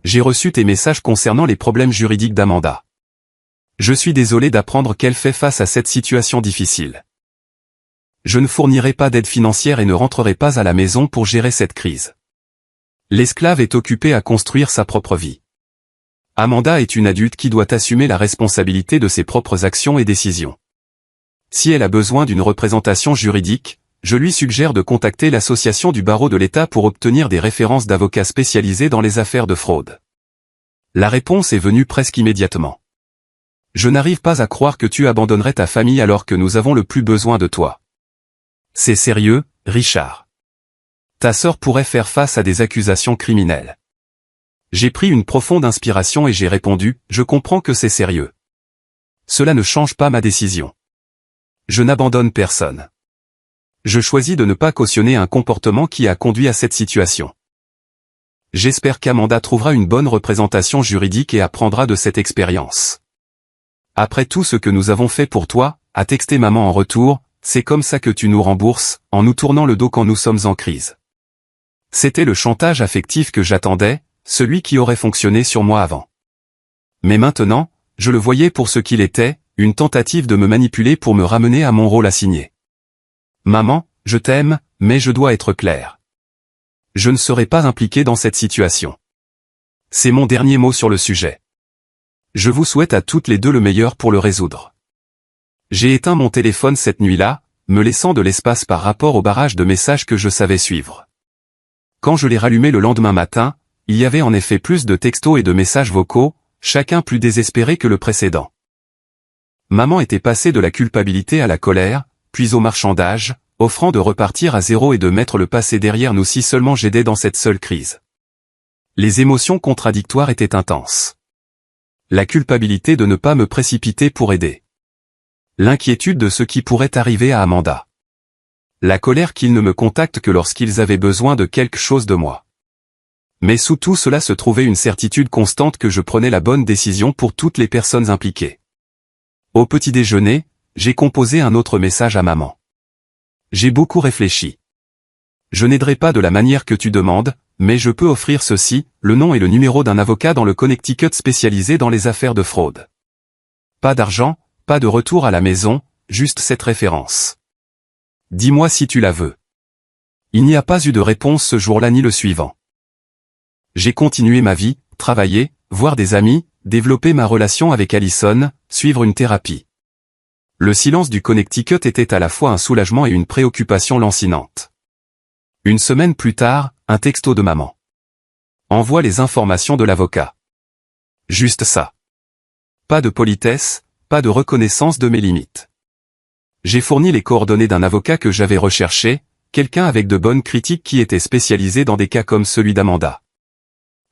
J'ai reçu tes messages concernant les problèmes juridiques d'Amanda. Je suis désolé d'apprendre qu'elle fait face à cette situation difficile. Je ne fournirai pas d'aide financière et ne rentrerai pas à la maison pour gérer cette crise. L'esclave est occupée à construire sa propre vie. Amanda est une adulte qui doit assumer la responsabilité de ses propres actions et décisions. Si elle a besoin d'une représentation juridique, je lui suggère de contacter l'association du barreau de l'État pour obtenir des références d'avocats spécialisés dans les affaires de fraude. La réponse est venue presque immédiatement. Je n'arrive pas à croire que tu abandonnerais ta famille alors que nous avons le plus besoin de toi. C'est sérieux, Richard. Ta sœur pourrait faire face à des accusations criminelles. J'ai pris une profonde inspiration et j'ai répondu, je comprends que c'est sérieux. Cela ne change pas ma décision. Je n'abandonne personne. Je choisis de ne pas cautionner un comportement qui a conduit à cette situation. J'espère qu'Amanda trouvera une bonne représentation juridique et apprendra de cette expérience. Après tout ce que nous avons fait pour toi, a texté maman en retour, c'est comme ça que tu nous rembourses, en nous tournant le dos quand nous sommes en crise. C'était le chantage affectif que j'attendais, celui qui aurait fonctionné sur moi avant. Mais maintenant, je le voyais pour ce qu'il était, une tentative de me manipuler pour me ramener à mon rôle assigné. Maman, je t'aime, mais je dois être clair. Je ne serai pas impliqué dans cette situation. C'est mon dernier mot sur le sujet. Je vous souhaite à toutes les deux le meilleur pour le résoudre. J'ai éteint mon téléphone cette nuit-là, me laissant de l'espace par rapport au barrage de messages que je savais suivre. Quand je l'ai rallumé le lendemain matin, il y avait en effet plus de textos et de messages vocaux, chacun plus désespéré que le précédent. Maman était passée de la culpabilité à la colère, puis au marchandage, offrant de repartir à zéro et de mettre le passé derrière nous si seulement j'aidais dans cette seule crise. Les émotions contradictoires étaient intenses. La culpabilité de ne pas me précipiter pour aider. L'inquiétude de ce qui pourrait arriver à Amanda. La colère qu'ils ne me contactent que lorsqu'ils avaient besoin de quelque chose de moi. Mais sous tout cela se trouvait une certitude constante que je prenais la bonne décision pour toutes les personnes impliquées. Au petit déjeuner, j'ai composé un autre message à maman. J'ai beaucoup réfléchi. Je n'aiderai pas de la manière que tu demandes, mais je peux offrir ceci, le nom et le numéro d'un avocat dans le Connecticut spécialisé dans les affaires de fraude. Pas d'argent, pas de retour à la maison, juste cette référence. Dis-moi si tu la veux. Il n'y a pas eu de réponse ce jour-là ni le suivant. J'ai continué ma vie, travailler, voir des amis, développer ma relation avec Allison, suivre une thérapie. Le silence du Connecticut était à la fois un soulagement et une préoccupation lancinante. Une semaine plus tard, un texto de maman. Envoie les informations de l'avocat. Juste ça. Pas de politesse, pas de reconnaissance de mes limites. J'ai fourni les coordonnées d'un avocat que j'avais recherché, quelqu'un avec de bonnes critiques qui était spécialisé dans des cas comme celui d'Amanda.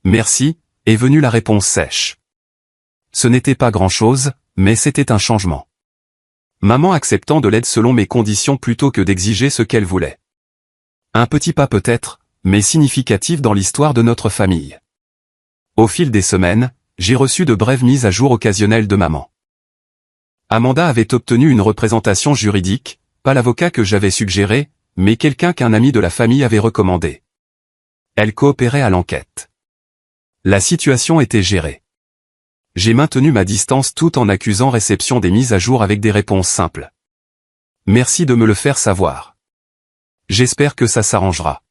Merci, est venue la réponse sèche. Ce n'était pas grand-chose, mais c'était un changement. Maman acceptant de l'aide selon mes conditions plutôt que d'exiger ce qu'elle voulait. Un petit pas peut-être, mais significatif dans l'histoire de notre famille. Au fil des semaines, j'ai reçu de brèves mises à jour occasionnelles de maman. Amanda avait obtenu une représentation juridique, pas l'avocat que j'avais suggéré, mais quelqu'un qu'un ami de la famille avait recommandé. Elle coopérait à l'enquête. La situation était gérée. J'ai maintenu ma distance tout en accusant réception des mises à jour avec des réponses simples. Merci de me le faire savoir. J'espère que ça s'arrangera.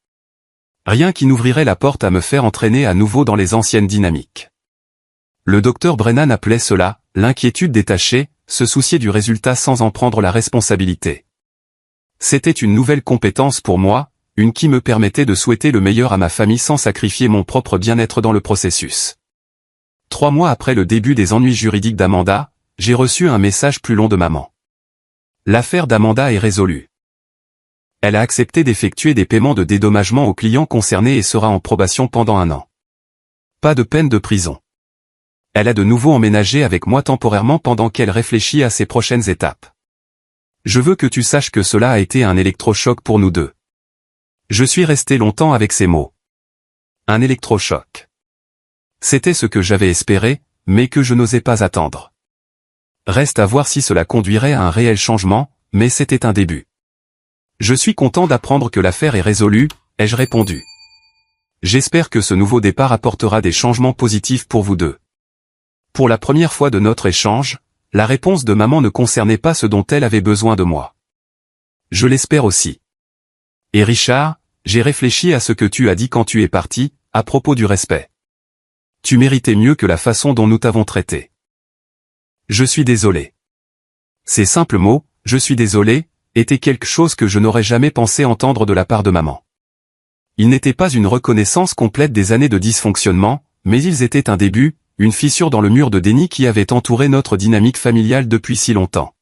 Rien qui n'ouvrirait la porte à me faire entraîner à nouveau dans les anciennes dynamiques. Le docteur Brennan appelait cela « l'inquiétude détachée », se soucier du résultat sans en prendre la responsabilité. C'était une nouvelle compétence pour moi, une qui me permettait de souhaiter le meilleur à ma famille sans sacrifier mon propre bien-être dans le processus. 3 mois après le début des ennuis juridiques d'Amanda, j'ai reçu un message plus long de maman. L'affaire d'Amanda est résolue. Elle a accepté d'effectuer des paiements de dédommagement aux clients concernés et sera en probation pendant 1 an. Pas de peine de prison. Elle a de nouveau emménagé avec moi temporairement pendant qu'elle réfléchit à ses prochaines étapes. Je veux que tu saches que cela a été un électrochoc pour nous deux. Je suis resté longtemps avec ces mots. Un électrochoc. C'était ce que j'avais espéré, mais que je n'osais pas attendre. Reste à voir si cela conduirait à un réel changement, mais c'était un début. Je suis content d'apprendre que l'affaire est résolue, ai-je répondu. J'espère que ce nouveau départ apportera des changements positifs pour vous deux. Pour la première fois de notre échange, la réponse de maman ne concernait pas ce dont elle avait besoin de moi. Je l'espère aussi. Et Richard, j'ai réfléchi à ce que tu as dit quand tu es parti, à propos du respect. Tu méritais mieux que la façon dont nous t'avons traité. Je suis désolé. Ces simples mots, je suis désolé, étaient quelque chose que je n'aurais jamais pensé entendre de la part de maman. Ils n'étaient pas une reconnaissance complète des années de dysfonctionnement, mais ils étaient un début, une fissure dans le mur de déni qui avait entouré notre dynamique familiale depuis si longtemps.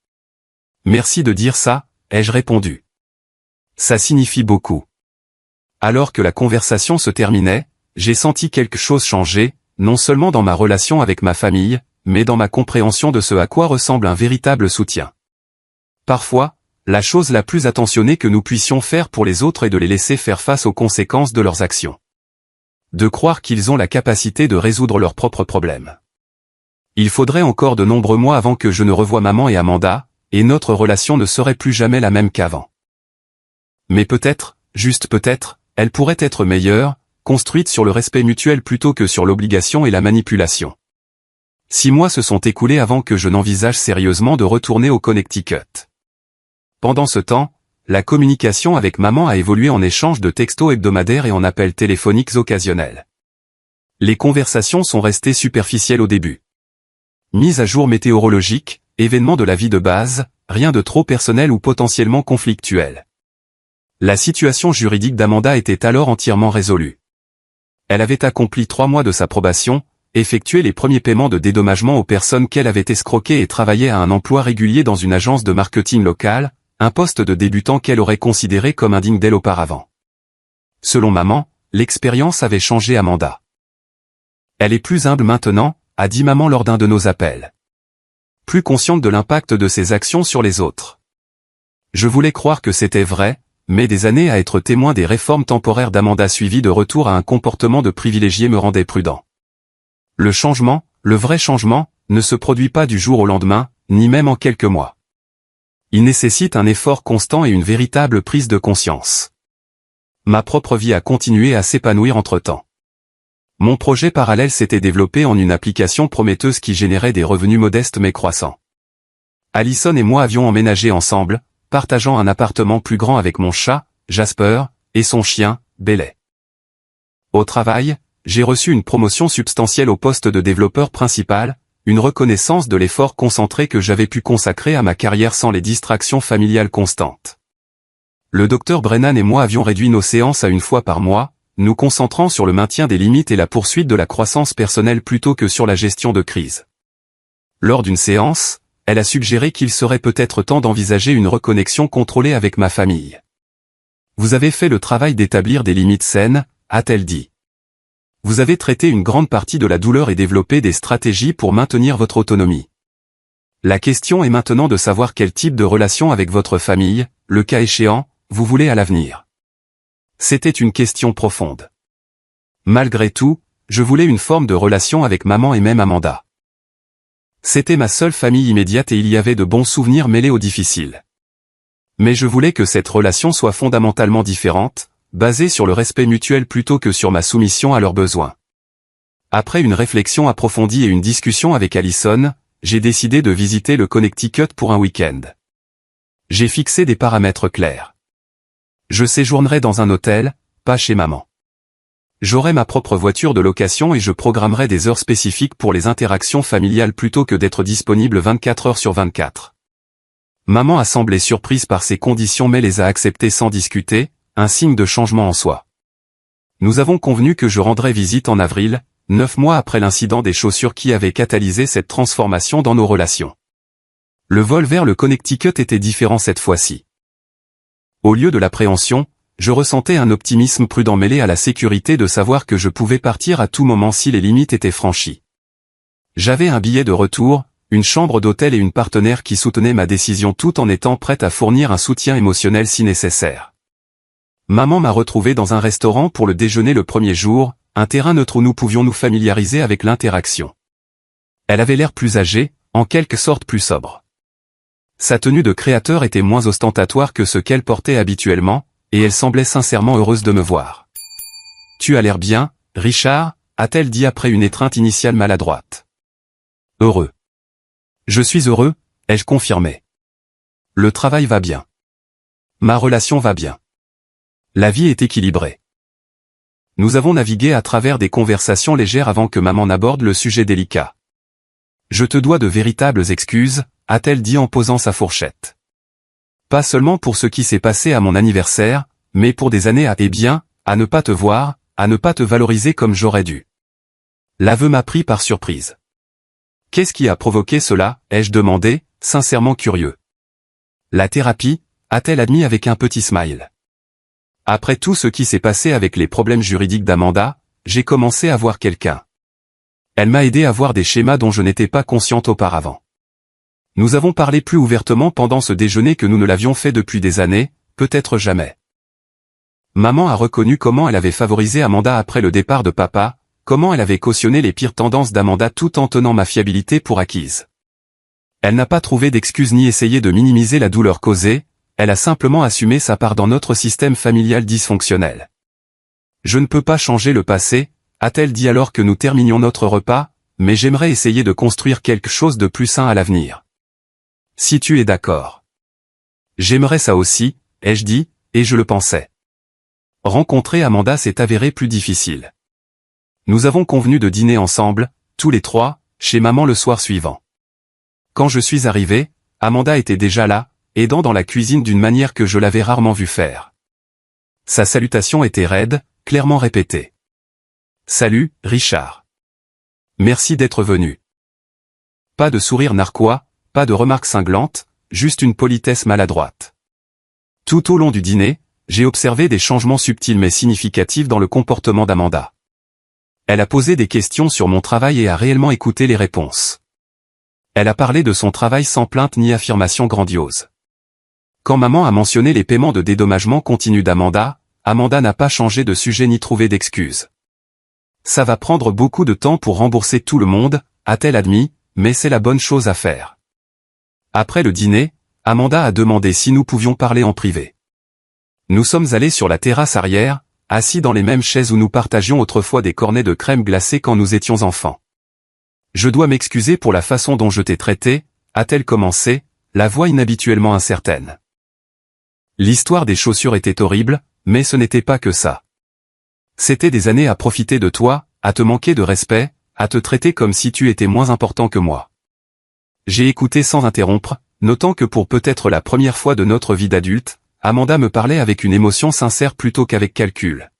Merci de dire ça, ai-je répondu. Ça signifie beaucoup. Alors que la conversation se terminait, j'ai senti quelque chose changer, non seulement dans ma relation avec ma famille, mais dans ma compréhension de ce à quoi ressemble un véritable soutien. Parfois, la chose la plus attentionnée que nous puissions faire pour les autres est de les laisser faire face aux conséquences de leurs actions. De croire qu'ils ont la capacité de résoudre leurs propres problèmes. Il faudrait encore de nombreux mois avant que je ne revoie maman et Amanda, et notre relation ne serait plus jamais la même qu'avant. Mais peut-être, juste peut-être, elle pourrait être meilleure, construite sur le respect mutuel plutôt que sur l'obligation et la manipulation. 6 mois se sont écoulés avant que je n'envisage sérieusement de retourner au Connecticut. Pendant ce temps, la communication avec maman a évolué en échange de textos hebdomadaires et en appels téléphoniques occasionnels. Les conversations sont restées superficielles au début. Mise à jour météorologique, événements de la vie de base, rien de trop personnel ou potentiellement conflictuel. La situation juridique d'Amanda était alors entièrement résolue. Elle avait accompli 3 mois de sa probation, effectué les premiers paiements de dédommagement aux personnes qu'elle avait escroquées et travaillait à un emploi régulier dans une agence de marketing locale, un poste de débutant qu'elle aurait considéré comme indigne d'elle auparavant. Selon maman, l'expérience avait changé Amanda. Elle est plus humble maintenant, a dit maman lors d'un de nos appels. Plus consciente de l'impact de ses actions sur les autres. Je voulais croire que c'était vrai, mais des années à être témoin des réformes temporaires d'Amanda suivies de retour à un comportement de privilégié me rendaient prudent. Le changement, le vrai changement, ne se produit pas du jour au lendemain, ni même en quelques mois. Il nécessite un effort constant et une véritable prise de conscience. Ma propre vie a continué à s'épanouir entre-temps. Mon projet parallèle s'était développé en une application prometteuse qui générait des revenus modestes mais croissants. Allison et moi avions emménagé ensemble, partageant un appartement plus grand avec mon chat, Jasper, et son chien, Bellet. Au travail, j'ai reçu une promotion substantielle au poste de développeur principal, une reconnaissance de l'effort concentré que j'avais pu consacrer à ma carrière sans les distractions familiales constantes. Le docteur Brennan et moi avions réduit nos séances à 1 fois par mois, nous concentrant sur le maintien des limites et la poursuite de la croissance personnelle plutôt que sur la gestion de crise. Lors d'une séance, elle a suggéré qu'il serait peut-être temps d'envisager une reconnexion contrôlée avec ma famille. Vous avez fait le travail d'établir des limites saines, a-t-elle dit. Vous avez traité une grande partie de la douleur et développé des stratégies pour maintenir votre autonomie. La question est maintenant de savoir quel type de relation avec votre famille, le cas échéant, vous voulez à l'avenir. C'était une question profonde. Malgré tout, je voulais une forme de relation avec maman et même Amanda. C'était ma seule famille immédiate et il y avait de bons souvenirs mêlés aux difficiles. Mais je voulais que cette relation soit fondamentalement différente, basée sur le respect mutuel plutôt que sur ma soumission à leurs besoins. Après une réflexion approfondie et une discussion avec Allison, j'ai décidé de visiter le Connecticut pour un week-end. J'ai fixé des paramètres clairs. Je séjournerai dans un hôtel, pas chez maman. J'aurai ma propre voiture de location et je programmerai des heures spécifiques pour les interactions familiales plutôt que d'être disponible 24 heures sur 24. Maman a semblé surprise par ces conditions mais les a acceptées sans discuter, un signe de changement en soi. Nous avons convenu que je rendrais visite en avril, 9 mois après l'incident des chaussures qui avait catalysé cette transformation dans nos relations. Le vol vers le Connecticut était différent cette fois-ci. Au lieu de l'appréhension, je ressentais un optimisme prudent mêlé à la sécurité de savoir que je pouvais partir à tout moment si les limites étaient franchies. J'avais un billet de retour, une chambre d'hôtel et une partenaire qui soutenait ma décision tout en étant prête à fournir un soutien émotionnel si nécessaire. Maman m'a retrouvé dans un restaurant pour le déjeuner le premier jour, un terrain neutre où nous pouvions nous familiariser avec l'interaction. Elle avait l'air plus âgée, en quelque sorte plus sobre. Sa tenue de créateur était moins ostentatoire que ce qu'elle portait habituellement, et elle semblait sincèrement heureuse de me voir. « Tu as l'air bien, Richard ?» a-t-elle dit après une étreinte initiale maladroite. « Heureux. »« Je suis heureux », ai-je confirmé. « Le travail va bien. Ma relation va bien. La vie est équilibrée. » Nous avons navigué à travers des conversations légères avant que maman n'aborde le sujet délicat. « Je te dois de véritables excuses », a-t-elle dit en posant sa fourchette. Pas seulement pour ce qui s'est passé à mon anniversaire, mais pour des années à ne pas te voir, à ne pas te valoriser comme j'aurais dû. L'aveu m'a pris par surprise. Qu'est-ce qui a provoqué cela, ai-je demandé, sincèrement curieux. La thérapie, a-t-elle admis avec un petit smile. Après tout ce qui s'est passé avec les problèmes juridiques d'Amanda, j'ai commencé à voir quelqu'un. Elle m'a aidé à voir des schémas dont je n'étais pas consciente auparavant. Nous avons parlé plus ouvertement pendant ce déjeuner que nous ne l'avions fait depuis des années, peut-être jamais. Maman a reconnu comment elle avait favorisé Amanda après le départ de papa, comment elle avait cautionné les pires tendances d'Amanda tout en tenant ma fiabilité pour acquise. Elle n'a pas trouvé d'excuses ni essayé de minimiser la douleur causée, elle a simplement assumé sa part dans notre système familial dysfonctionnel. « Je ne peux pas changer le passé », a-t-elle dit alors que nous terminions notre repas, mais j'aimerais essayer de construire quelque chose de plus sain à l'avenir. Si tu es d'accord. J'aimerais ça aussi, ai-je dit, et je le pensais. Rencontrer Amanda s'est avéré plus difficile. Nous avons convenu de dîner ensemble, tous les trois, chez maman le soir suivant. Quand je suis arrivé, Amanda était déjà là, aidant dans la cuisine d'une manière que je l'avais rarement vue faire. Sa salutation était raide, clairement répétée. « Salut, Richard. Merci d'être venu. » Pas de sourire narquois, pas de remarques cinglantes, juste une politesse maladroite. Tout au long du dîner, j'ai observé des changements subtils mais significatifs dans le comportement d'Amanda. Elle a posé des questions sur mon travail et a réellement écouté les réponses. Elle a parlé de son travail sans plainte ni affirmation grandiose. Quand maman a mentionné les paiements de dédommagement continu d'Amanda, Amanda n'a pas changé de sujet ni trouvé d'excuses. Ça va prendre beaucoup de temps pour rembourser tout le monde, a-t-elle admis, mais c'est la bonne chose à faire. Après le dîner, Amanda a demandé si nous pouvions parler en privé. Nous sommes allés sur la terrasse arrière, assis dans les mêmes chaises où nous partagions autrefois des cornets de crème glacée quand nous étions enfants. « Je dois m'excuser pour la façon dont je t'ai traité », a-t-elle commencé, la voix inhabituellement incertaine. L'histoire des chaussures était horrible, mais ce n'était pas que ça. C'était des années à profiter de toi, à te manquer de respect, à te traiter comme si tu étais moins important que moi. J'ai écouté sans interrompre, notant que pour peut-être la première fois de notre vie d'adulte, Amanda me parlait avec une émotion sincère plutôt qu'avec calcul.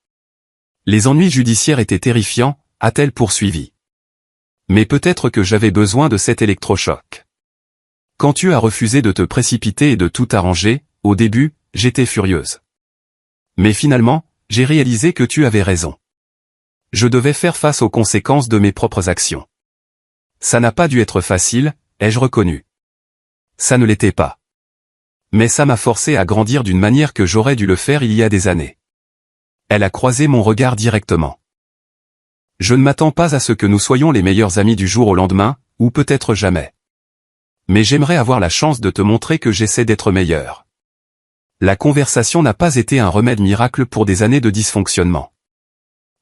Les ennuis judiciaires étaient terrifiants, a-t-elle poursuivi. Mais peut-être que j'avais besoin de cet électrochoc. Quand tu as refusé de te précipiter et de tout arranger, au début, j'étais furieuse. Mais finalement, j'ai réalisé que tu avais raison. Je devais faire face aux conséquences de mes propres actions. Ça n'a pas dû être facile, ai-je reconnu. Ça ne l'était pas. Mais ça m'a forcé à grandir d'une manière que j'aurais dû le faire il y a des années. Elle a croisé mon regard directement. Je ne m'attends pas à ce que nous soyons les meilleurs amis du jour au lendemain, ou peut-être jamais. Mais j'aimerais avoir la chance de te montrer que j'essaie d'être meilleur. La conversation n'a pas été un remède miracle pour des années de dysfonctionnement.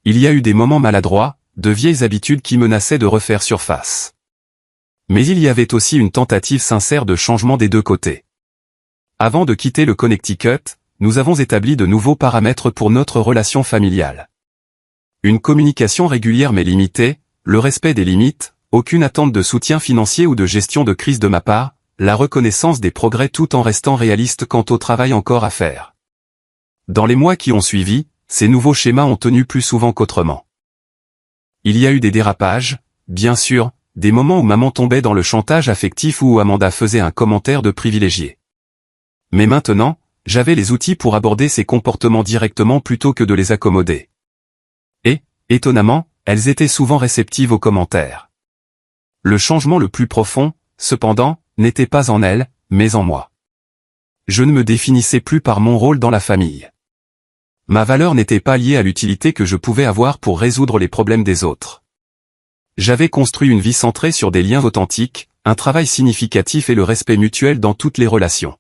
Il y a eu des moments maladroits, de vieilles habitudes qui menaçaient de refaire surface. Mais il y avait aussi une tentative sincère de changement des deux côtés. Avant de quitter le Connecticut, nous avons établi de nouveaux paramètres pour notre relation familiale. Une communication régulière mais limitée, le respect des limites, aucune attente de soutien financier ou de gestion de crise de ma part, la reconnaissance des progrès tout en restant réaliste quant au travail encore à faire. Dans les mois qui ont suivi, ces nouveaux schémas ont tenu plus souvent qu'autrement. Il y a eu des dérapages, bien sûr, des moments où maman tombait dans le chantage affectif ou où Amanda faisait un commentaire de privilégié. Mais maintenant, j'avais les outils pour aborder ces comportements directement plutôt que de les accommoder. Et, étonnamment, elles étaient souvent réceptives aux commentaires. Le changement le plus profond, cependant, n'était pas en elle, mais en moi. Je ne me définissais plus par mon rôle dans la famille. Ma valeur n'était pas liée à l'utilité que je pouvais avoir pour résoudre les problèmes des autres. J'avais construit une vie centrée sur des liens authentiques, un travail significatif et le respect mutuel dans toutes les relations.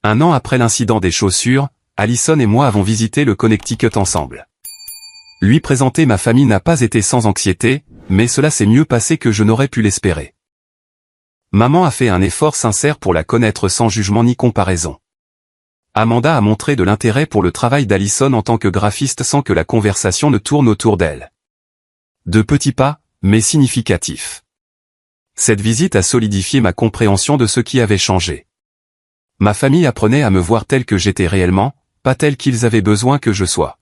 1 an après l'incident des chaussures, Allison et moi avons visité le Connecticut ensemble. Lui présenter ma famille n'a pas été sans anxiété, mais cela s'est mieux passé que je n'aurais pu l'espérer. Maman a fait un effort sincère pour la connaître sans jugement ni comparaison. Amanda a montré de l'intérêt pour le travail d'Allison en tant que graphiste sans que la conversation ne tourne autour d'elle. De petits pas, mais significatifs. Cette visite a solidifié ma compréhension de ce qui avait changé. Ma famille apprenait à me voir tel que j'étais réellement, pas tel qu'ils avaient besoin que je sois.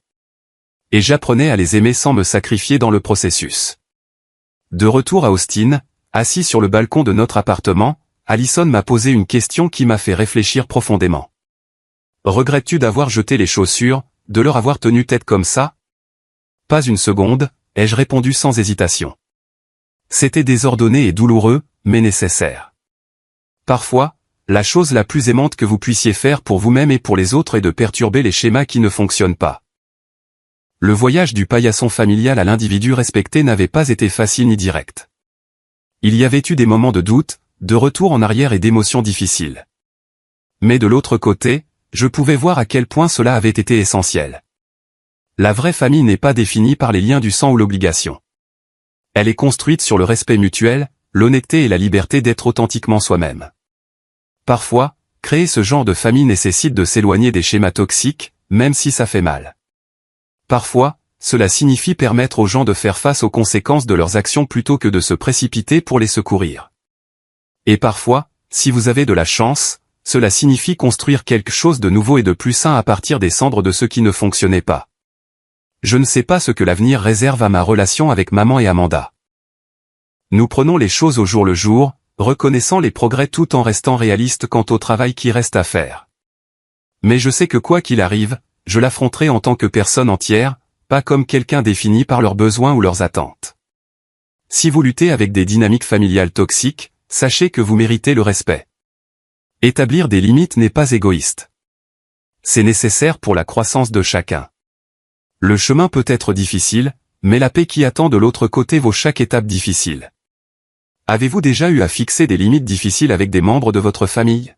Et j'apprenais à les aimer sans me sacrifier dans le processus. De retour à Austin, assis sur le balcon de notre appartement, Allison m'a posé une question qui m'a fait réfléchir profondément. Regrettes-tu d'avoir jeté les chaussures, de leur avoir tenu tête comme ça? Pas une seconde, ai-je répondu sans hésitation. C'était désordonné et douloureux, mais nécessaire. Parfois, la chose la plus aimante que vous puissiez faire pour vous-même et pour les autres est de perturber les schémas qui ne fonctionnent pas. Le voyage du paillasson familial à l'individu respecté n'avait pas été facile ni direct. Il y avait eu des moments de doute, de retour en arrière et d'émotions difficiles. Mais de l'autre côté, je pouvais voir à quel point cela avait été essentiel. La vraie famille n'est pas définie par les liens du sang ou l'obligation. Elle est construite sur le respect mutuel, l'honnêteté et la liberté d'être authentiquement soi-même. Parfois, créer ce genre de famille nécessite de s'éloigner des schémas toxiques, même si ça fait mal. Parfois, cela signifie permettre aux gens de faire face aux conséquences de leurs actions plutôt que de se précipiter pour les secourir. Et parfois, si vous avez de la chance, cela signifie construire quelque chose de nouveau et de plus sain à partir des cendres de ce qui ne fonctionnait pas. Je ne sais pas ce que l'avenir réserve à ma relation avec maman et Amanda. Nous prenons les choses au jour le jour, reconnaissant les progrès tout en restant réalistes quant au travail qui reste à faire. Mais je sais que quoi qu'il arrive, je l'affronterai en tant que personne entière, pas comme quelqu'un défini par leurs besoins ou leurs attentes. Si vous luttez avec des dynamiques familiales toxiques, sachez que vous méritez le respect. Établir des limites n'est pas égoïste. C'est nécessaire pour la croissance de chacun. Le chemin peut être difficile, mais la paix qui attend de l'autre côté vaut chaque étape difficile. Avez-vous déjà eu à fixer des limites difficiles avec des membres de votre famille?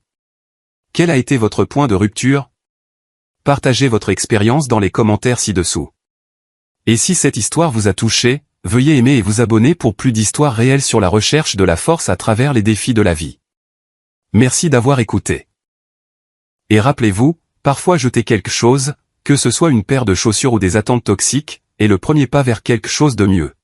Quel a été votre point de rupture? Partagez votre expérience dans les commentaires ci-dessous. Et si cette histoire vous a touché, veuillez aimer et vous abonner pour plus d'histoires réelles sur la recherche de la force à travers les défis de la vie. Merci d'avoir écouté. Et rappelez-vous, parfois jeter quelque chose, que ce soit une paire de chaussures ou des attentes toxiques, est le premier pas vers quelque chose de mieux.